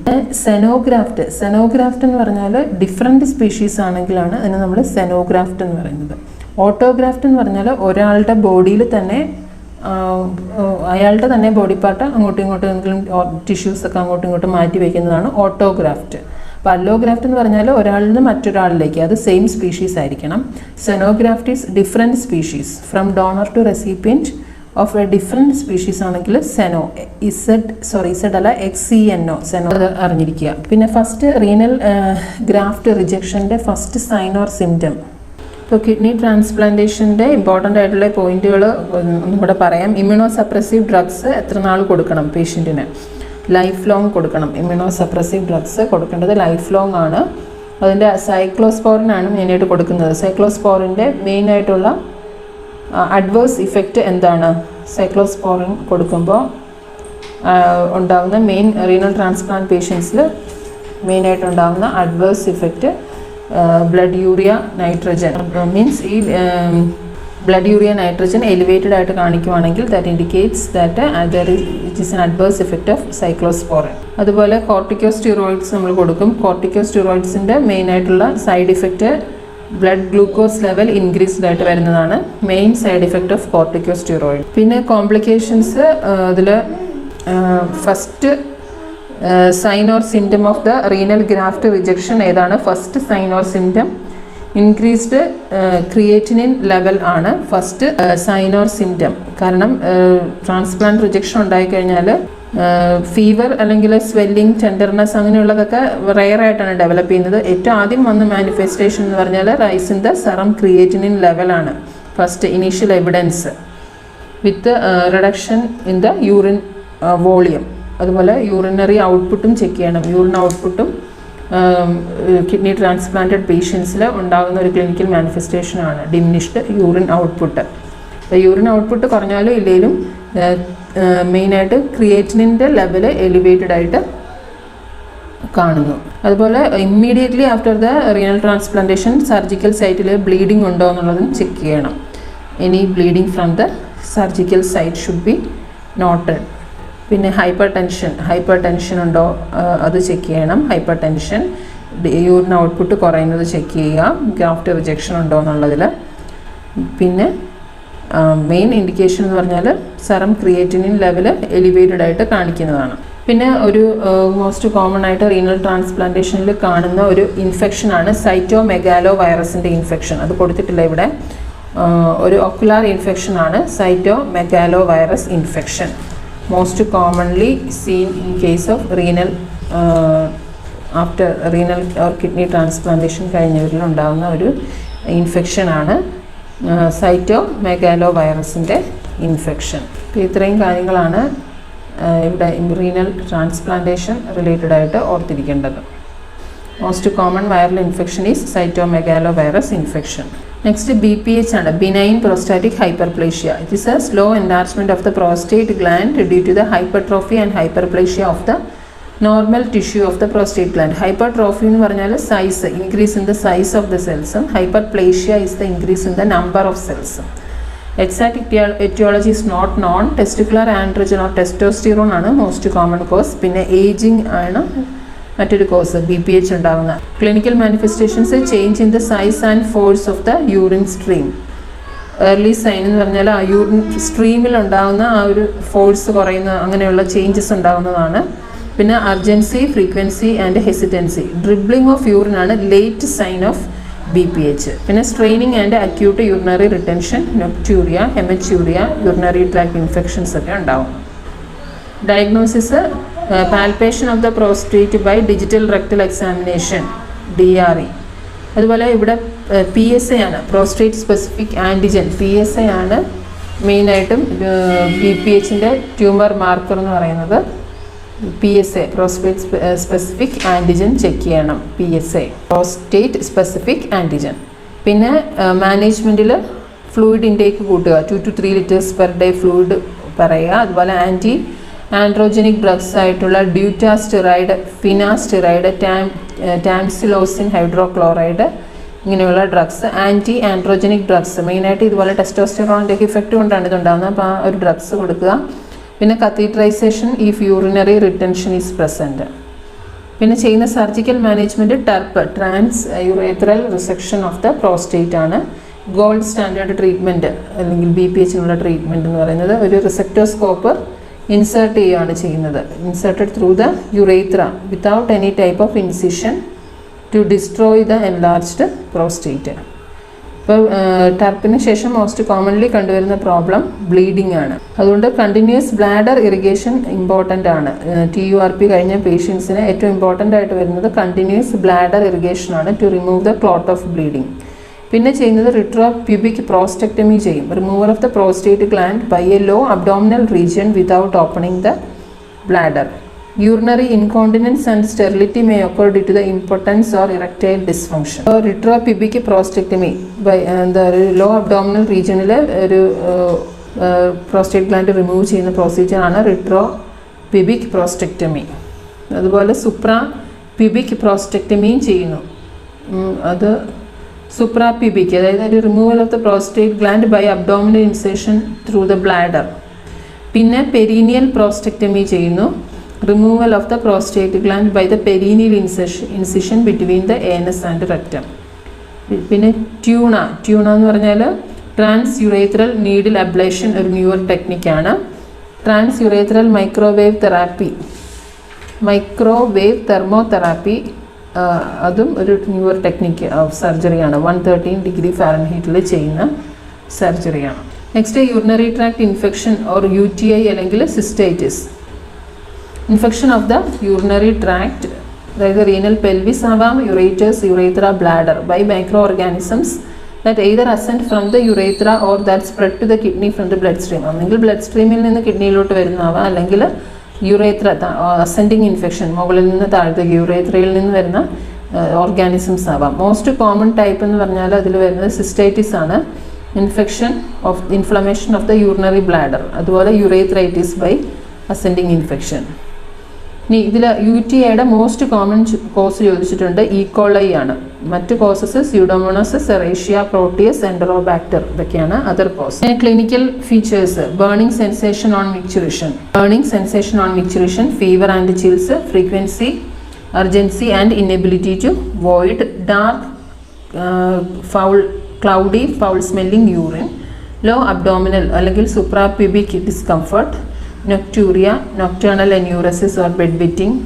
സെനോഗ്രാഫ്റ്റ് എന്ന് പറഞ്ഞാൽ ഡിഫറെൻറ്റ് സ്പീഷീസ് ആണെങ്കിലാണ് അതിന് നമ്മൾ സെനോഗ്രാഫ്റ്റ് എന്ന് പറയുന്നത്. ഓട്ടോഗ്രാഫ്റ്റ് എന്ന് പറഞ്ഞാൽ ഒരാളുടെ ബോഡിയിൽ തന്നെ അയാളുടെ തന്നെ ബോഡി പാർട്ട് അങ്ങോട്ടും ഇങ്ങോട്ടും എന്തെങ്കിലും ടിഷ്യൂസൊക്കെ അങ്ങോട്ടും ഇങ്ങോട്ടും മാറ്റി വയ്ക്കുന്നതാണ് ഓട്ടോഗ്രാഫ്റ്റ്. അപ്പോൾ അല്ലോഗ്രാഫ്റ്റ് എന്ന് പറഞ്ഞാൽ ഒരാളിൽ നിന്ന് മറ്റൊരാളിലേക്ക്, അത് സെയിം സ്പീഷീസ് ആയിരിക്കണം. Xenograft is different species from donor to recipient of a different species ആണെങ്കിൽ സെനോ, ഇസഡ് അല്ല XENO, സെനോ അറിഞ്ഞിരിക്കുക. പിന്നെ ഫസ്റ്റ് റീനൽ ഗ്രാഫ്റ്റ് റിജക്ഷൻ്റെ ഫസ്റ്റ് സൈൻ ഓർ സിംറ്റം. ഇപ്പോൾ കിഡ്നി ട്രാൻസ്പ്ലാന്റേഷൻ്റെ ഇമ്പോർട്ടൻ്റ് ആയിട്ടുള്ള പോയിന്റുകൾ ഒന്നുകൂടെ പറയാം. ഇമ്മ്യൂണോ സപ്രസീവ് ഡ്രഗ്സ് എത്ര നാൾ കൊടുക്കണം പേഷ്യൻറ്റിന്? ലൈഫ് ലോങ് കൊടുക്കണം. ഇമ്മ്യൂണോ സപ്രസീവ് ഡ്രഗ്സ് കൊടുക്കേണ്ടത് ലൈഫ് ലോങ് ആണ്. അതിൻ്റെ സൈക്ലോസ്പോറിനാണ് മെയിനായിട്ട് കൊടുക്കുന്നത്. സൈക്ലോസ്പോറിൻ്റെ മെയിനായിട്ടുള്ള അഡ്വേഴ്സ് ഇഫക്റ്റ് എന്താണ്? സൈക്ലോസ്പോറിൻ കൊടുക്കുമ്പോൾ ഉണ്ടാകുന്ന മെയിൻ റീനൽ ട്രാൻസ്പ്ലാന്റ് പേഷ്യൻസിൽ മെയിനായിട്ടുണ്ടാകുന്ന adverse effect blood urea nitrogen means ഈ ബ്ലഡ് യൂറിയ നൈട്രജൻ എലിവേറ്റഡ് ആയിട്ട് കാണിക്കുവാണെങ്കിൽ that indicates that it is an adverse effect of cyclosporine. അതുപോലെ കോർട്ടിക്കോസ്റ്റീറോയിഡ്സ് നമ്മൾ കൊടുക്കും. കോർട്ടിക്കോസ്റ്റീറോയിഡ്സിൻ്റെ മെയിനായിട്ടുള്ള side effect blood glucose level increased ആയിട്ട് വരുന്നതാണ് main side effect of corticosteroid. പിന്നെ കോംപ്ലിക്കേഷൻസ് അതിൽ first sign or symptom of the renal graft rejection ഏതാണ്? First sign or symptom increased creatinine level ആണ് ഫസ്റ്റ് സൈൻ ഓർ സിംറ്റം. കാരണം transplant rejection ഉണ്ടായിക്കഴിഞ്ഞാൽ fever അല്ലെങ്കിൽ swelling, tenderness അങ്ങനെയുള്ളതൊക്കെ rare ആയിട്ടാണ് develop ചെയ്യുന്നത്. ഏറ്റവും ആദ്യം വന്ന മാനിഫെസ്റ്റേഷൻ എന്ന് പറഞ്ഞാൽ rise in the serum creatinine ലെവലാണ് first initial evidence with reduction in the urine volume. അതുപോലെ യൂറിനറി ഔട്ട്പുട്ടും ചെക്ക് ചെയ്യണം. യൂറിൻ ഔട്ട്പുട്ടും കിഡ്നി ട്രാൻസ്പ്ലാന്റഡ് പേഷ്യൻസിൽ ഉണ്ടാകുന്ന ഒരു ക്ലിനിക്കൽ മാനിഫെസ്റ്റേഷനാണ് diminished urine output. Urine output കുറഞ്ഞാലും ഇല്ലെങ്കിലും മെയിനായിട്ട് ക്രിയേറ്റിനിൻ്റെ ലെവല് എലിവേറ്റഡ് ആയിട്ട് കാണുന്നു. അതുപോലെ immediately after the renal transplantation surgical സൈറ്റിൽ ബ്ലീഡിംഗ് ഉണ്ടോ എന്നുള്ളതും ചെക്ക് ചെയ്യണം. Any bleeding from the surgical site should be noted. പിന്നെ ഹൈപ്പർ ടെൻഷൻ ഉണ്ടോ അത് ചെക്ക് ചെയ്യണം. ഹൈപ്പർ ടെൻഷൻ, യൂറിൻ ഔട്ട്പുട്ട് കുറയുന്നത് ചെക്ക് ചെയ്യുക, ഗ്രാഫ്റ്റ് റിജക്ഷൻ ഉണ്ടോ എന്നുള്ളതിൽ. പിന്നെ മെയിൻ ഇൻഡിക്കേഷൻ എന്ന് പറഞ്ഞാൽ സെറം ക്രിയേറ്റിനിൻ ലെവൽ എലിവേറ്റഡ് ആയിട്ട് കാണിക്കുന്നതാണ്. പിന്നെ ഒരു മോസ്റ്റ് കോമൺ ആയിട്ട് റീനൽ ട്രാൻസ്പ്ലാന്റേഷനിൽ കാണുന്ന ഒരു ഇൻഫെക്ഷനാണ് സൈറ്റോമെഗാലോ വൈറസിൻ്റെ ഇൻഫെക്ഷൻ. അത് കൊടുത്തിട്ടില്ല ഇവിടെ. ഒരു ഒക്കുലാർ ഇൻഫെക്ഷനാണ് cytomegalo virus infection. Most commonly seen in case of renal after renal or kidney transplantation കഴിഞ്ഞവരിൽ ഉണ്ടാകുന്ന ഒരു ഇൻഫെക്ഷനാണ് സൈറ്റോമെഗാലോ വൈറസിൻ്റെ ഇൻഫെക്ഷൻ. ഇത്രയും കാര്യങ്ങളാണ് ഇവിടെ റീനൽ ട്രാൻസ്പ്ലാന്റേഷൻ റിലേറ്റഡ് ആയിട്ട് ഓർത്തിരിക്കേണ്ടത്. Most common viral infection is cytomegalo virus infection. Next BPH ആണ്, benign prostatic hyperplasia. It is a slow enlargement of the prostate gland due to the hypertrophy and hyperplasia of the normal tissue of the prostate gland. Hypertrophy എന്ന് പറഞ്ഞാൽ size, increase in the size of the സെൽസും. Hyperplasia is the increase in the number of സെൽസും. Exact aetiology is not known. Testicular androgen or testosterone ആണ് most common cause. പിന്നെ ageing ആണ് മറ്റൊരു cause BPH ഉണ്ടാകുന്ന. Clinical manifestations change in the size and force of the urine stream. Early sign എന്ന് പറഞ്ഞാൽ ആ urine സ്ട്രീമിൽ ഉണ്ടാകുന്ന ആ ഒരു ഫോഴ്സ് കുറയുന്ന അങ്ങനെയുള്ള ചേഞ്ചസ് ഉണ്ടാകുന്നതാണ്. പിന്നെ urgency, frequency and hesitancy. Dribbling of urine ആണ് ലേറ്റ് സൈൻ ഓഫ് BPH. പിന്നെ straining and acute urinary retention, nocturia, haematuria, urinary tract infections ഒക്കെ ഉണ്ടാവും. Diagnosis palpation of the prostate by digital rectal examination DRE. അതുപോലെ ഇവിടെ PSA ആണ്, prostate specific antigen. PSA ആണ് മെയിനായിട്ടും BPHൻ്റെ tumour marker എന്ന് പറയുന്നത്. PSA prostate specific antigen check ചെയ്യണം. PSA prostate specific antigen. പിന്നെ മാനേജ്മെൻറ്റിൽ ഫ്ലൂയിഡ് ഇൻടേക്ക് കൂട്ടുക, 2 to 3 liters per day fluid പറയുക. അതുപോലെ ആൻഡ്രോജനിക് ഡ്രഗ്സ് ആയിട്ടുള്ള ഡ്യൂറ്റാസ്റ്റെറൈഡ്, ഫിനാസ്റ്റെറൈഡ്, ടാംസിലോസിൻ ഹൈഡ്രോക്ലോറൈഡ് ഇങ്ങനെയുള്ള ഡ്രഗ്സ്. ആൻഡ്രോജനിക് ഡ്രഗ്സ് മെയിനായിട്ട് ഇതുപോലെ ടെസ്റ്റോസ്റ്റെറോണിൻ്റെ ഇഫക്റ്റ് കൊണ്ടാണ് ഇതുണ്ടാകുന്നത്. അപ്പോൾ ആ ഒരു ഡ്രഗ്സ് കൊടുക്കുക. പിന്നെ catheterisation if urinary retention is present. പിന്നെ ചെയ്യുന്ന surgical management TURP, trans urethral resection of the prostate ആണ്. ഗോൾഡ് സ്റ്റാൻഡേർഡ് ട്രീറ്റ്മെൻറ്റ് അല്ലെങ്കിൽ BPHനുള്ള ട്രീറ്റ്മെൻറ്റ് എന്ന് പറയുന്നത് ഒരു റിസെക്ടോസ്കോപ്പ് ഇൻസേർട്ട് ചെയ്യുകയാണ് ചെയ്യുന്നത്. Inserted through the urethra without any type of incision to destroy the enlarged prostate. ഇപ്പോൾ ടർപ്പിന് ശേഷം മോസ്റ്റ് കോമൺലി കണ്ടുവരുന്ന പ്രോബ്ലം ബ്ലീഡിംഗ് ആണ്. അതുകൊണ്ട് കണ്ടിന്യൂസ് ബ്ലാഡർ ഇറിഗേഷൻ ഇമ്പോർട്ടൻ്റ് ആണ്. TURP കഴിഞ്ഞ പേഷ്യൻസിന് ഏറ്റവും ഇമ്പോർട്ടൻ്റ് ആയിട്ട് വരുന്നത് കണ്ടിന്യൂസ് ബ്ലാഡർ ഇറിഗേഷൻ ആണ് to remove the clot of bleeding. പിന്നെ ചെയ്യുന്നത് റിട്രോപ്യൂബിക് പ്രോസ്റ്റക്ടമി ചെയ്യും. Removal of the prostate gland by a low abdominal region without opening the bladder. Urinary incontinence and sterility may occur due to the impotence or erectile dysfunction. So, retropubic prostatectomy by the low abdominal region ഒരു prostate gland remove ചെയ്യുന്ന പ്രൊസീജിയറാണ് റിട്രോപ്യൂബിക് പ്രോസ്റ്റക്ടമി. അതുപോലെ സുപ്രാ pubic പ്രോസ്റ്റക്ടമിയും ചെയ്യുന്നു. അത് suprapubic, അതായത് removal of the prostate gland by abdominal incision through the bladder. പിന്നെ perineal prostatectomy ചെയ്യുന്നു, removal of the prostate gland by the perineal incision between the anus and rectum. പിന്നെ TUNA എന്ന് പറഞ്ഞാൽ ട്രാൻസ് യുറേത്രൽ നീഡിൽ അബ്ലേഷൻ ഒരു newer ടെക്നിക്കാണ്. Trans urethral microwave thermotherapy അതും ഒരു newer technique of സർജറിയാണ്. 113 ഡിഗ്രി ഫാരൻഹീറ്റിൽ ചെയ്യുന്ന സർജറിയാണ്. Next urinary tract infection or UTI അല്ലെങ്കിൽ cystitis. Infection of the urinary tract, അതായത് റീനൽ പെൽവിസ് ആവാം, ureters, urethra, bladder by micro organisms that either ascend from the urethra or that spread to the kidney from the bloodstream. ഒന്നെങ്കിൽ blood സ്ട്രീമിൽ നിന്ന് കിഡ്നിയിലോട്ട് വരുന്നതാവാം, അല്ലെങ്കിൽ യുറേത്ര ascending infection, മുകളിൽ നിന്ന് താഴത്തേക്ക് യുറേത്രയിൽ നിന്ന് വരുന്ന ഓർഗാനിസംസ് ആവാം. മോസ്റ്റ് കോമൺ ടൈപ്പ് എന്ന് പറഞ്ഞാൽ അതിൽ വരുന്നത് സിസ്റ്റൈറ്റിസ് ആണ്. Infection of inflammation of the urinary bladder, അതുപോലെ യുറേത്രൈറ്റിസ് ബൈ അസെൻഡിങ് ഇൻഫെക്ഷൻ. ഇനി ഇതിൽ UTIയുടെ മോസ്റ്റ് കോമൺ കോസ് ചോദിച്ചിട്ടുണ്ട്, ഈക്കോളൈ ആണ്. മറ്റ് causes Pseudomonas, Serratia, Proteus, Enterobacter, ഇതൊക്കെയാണ് other cause. Clinical features: burning sensation on micturition, fever and chills, frequency, urgency and inability to void, dark cloudy foul smelling urine, low abdominal അല്ലെങ്കിൽ suprapubic discomfort, nocturia, nocturnal enuresis or bed wetting,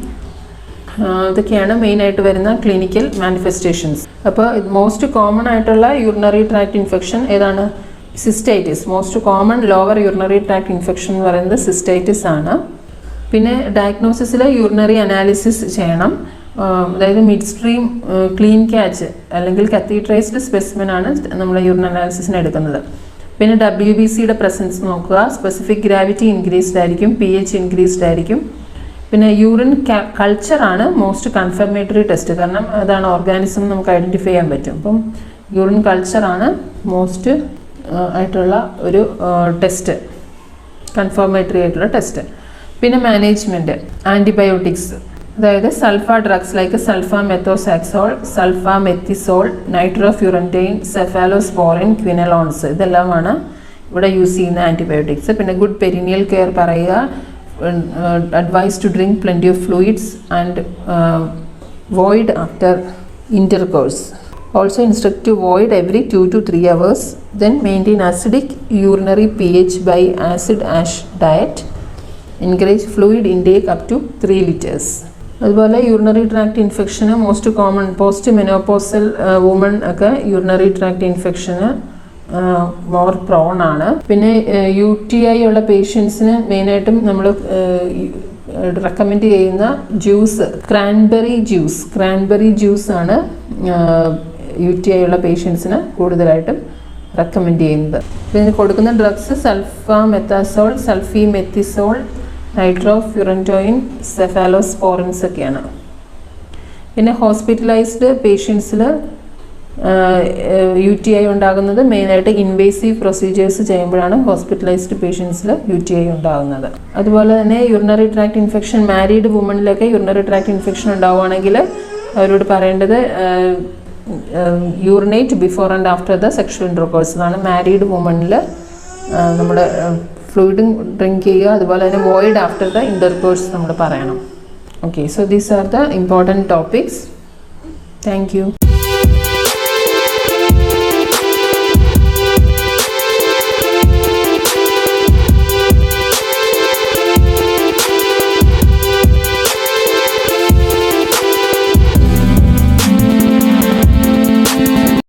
ഇതൊക്കെയാണ് മെയിനായിട്ട് വരുന്ന clinical manifestations. അപ്പോൾ most common ആയിട്ടുള്ള urinary tract infection ഏതാണ്? Cystitis. Most common lower urinary tract infection എന്ന് പറയുന്നത് cystitis ആണ്. പിന്നെ ഡയഗ്നോസിസിൽ യൂറിനറി അനാലിസിസ് ചെയ്യണം, അതായത് മിഡ് സ്ട്രീം ക്ലീൻ ക്യാച്ച് അല്ലെങ്കിൽ കത്തീഡ്രൈസ്ഡ് സ്പെസിമെൻ ആണ് നമ്മൾ യൂറിൻ അനാലിസിസിന് എടുക്കുന്നത്. പിന്നെ WBCയുടെ പ്രസൻസ് നോക്കുക, സ്പെസിഫിക് ഗ്രാവിറ്റി ഇൻക്രീസ്ഡ് ആയിരിക്കും, pH ഇൻക്രീസ്ഡ് ആയിരിക്കും. പിന്നെ യൂറിൻ കൾച്ചറാണ് മോസ്റ്റ് കൺഫർമേറ്ററി ടെസ്റ്റ്, കാരണം അതാണ് ഓർഗാനിസം നമുക്ക് ഐഡൻറ്റിഫൈ ചെയ്യാൻ പറ്റും. അപ്പം യൂറിൻ കൾച്ചറാണ് മോസ്റ്റ് ആയിട്ടുള്ള ഒരു ടെസ്റ്റ്, കൺഫർമേറ്ററി ആയിട്ടുള്ള ടെസ്റ്റ്. പിന്നെ മാനേജ്മെൻറ്റ്, ആൻറ്റിബയോട്ടിക്സ്, അതായത് സൾഫ ഡ്രഗ്സ് ലൈക്ക് സൾഫാമെത്തോസാക്സോൾ, സൾഫാമെത്തിസോൾ, നൈട്രോഫ്യൂറൻറ്റൈൻ, സെഫാലോസ്പോറിൻ, ക്വിനലോൺസ്, ഇതെല്ലാമാണ് ഇവിടെ യൂസ് ചെയ്യുന്ന ആൻറ്റിബയോട്ടിക്സ്. പിന്നെ ഗുഡ് പെരിനിയൽ കെയർ പറയുക, advised to drink plenty of fluids and void after intercourse. Also instruct to void every 2 to 3 hours. Then maintain acidic urinary pH by acid ash diet. Encourage fluid intake up to 3 liters. അതുപോലെ urinary tract ഇൻഫെക്ഷന് most common post menopausal woman ഒക്കെ urinary tract ഇൻഫെക്ഷന് more prone ആണ്. പിന്നെ UTI ഉള്ള പേഷ്യൻസിന് മെയിനായിട്ടും നമ്മൾ റെക്കമെൻഡ് ചെയ്യുന്ന ജ്യൂസ് ക്രാൻബെറി ജ്യൂസ് ആണ് UTI ഉള്ള പേഷ്യൻസിന് കൂടുതലായിട്ടും റെക്കമെൻഡ് ചെയ്യുന്നത്. പിന്നെ കൊടുക്കുന്ന ഡ്രഗ്സ് സൾഫാമെത്താസോൾ, സൾഫിമെത്തിസോൾ, നൈട്രോഫ്യൂറൻറ്റോയിൻ, സെഫാലോസ്പോറിൻസ് ഒക്കെയാണ്. പിന്നെ ഹോസ്പിറ്റലൈസ്ഡ് പേഷ്യൻസിൽ UTI ഉണ്ടാകുന്നത് മെയിനായിട്ട് ഇൻവേസീവ് പ്രൊസീജിയേഴ്സ് ചെയ്യുമ്പോഴാണ് ഹോസ്പിറ്റലൈസ്ഡ് പേഷ്യൻസിൽ UTI ഉണ്ടാകുന്നത്. അതുപോലെ തന്നെ യൂറിനറി ട്രാക്ട് ഇൻഫെക്ഷൻ മാരീഡ് വുമണിലൊക്കെ യൂറിനറി ട്രാക്ട് ഇൻഫെക്ഷൻ ഉണ്ടാവുകയാണെങ്കിൽ അവരോട് പറയേണ്ടത് urinate before and after the sexual intercourse. അതാണ് മാരീഡ് വുമണിൽ നമ്മുടെ ഫ്ലൂയിഡ് ഡ്രിങ്ക് ചെയ്യുക, അതുപോലെ തന്നെ വോയിഡ് ആഫ്റ്റർ ദ ഇൻ്റർകോഴ്സ് നമ്മൾ പറയണം. Okay, so these are the important topics. Thank you.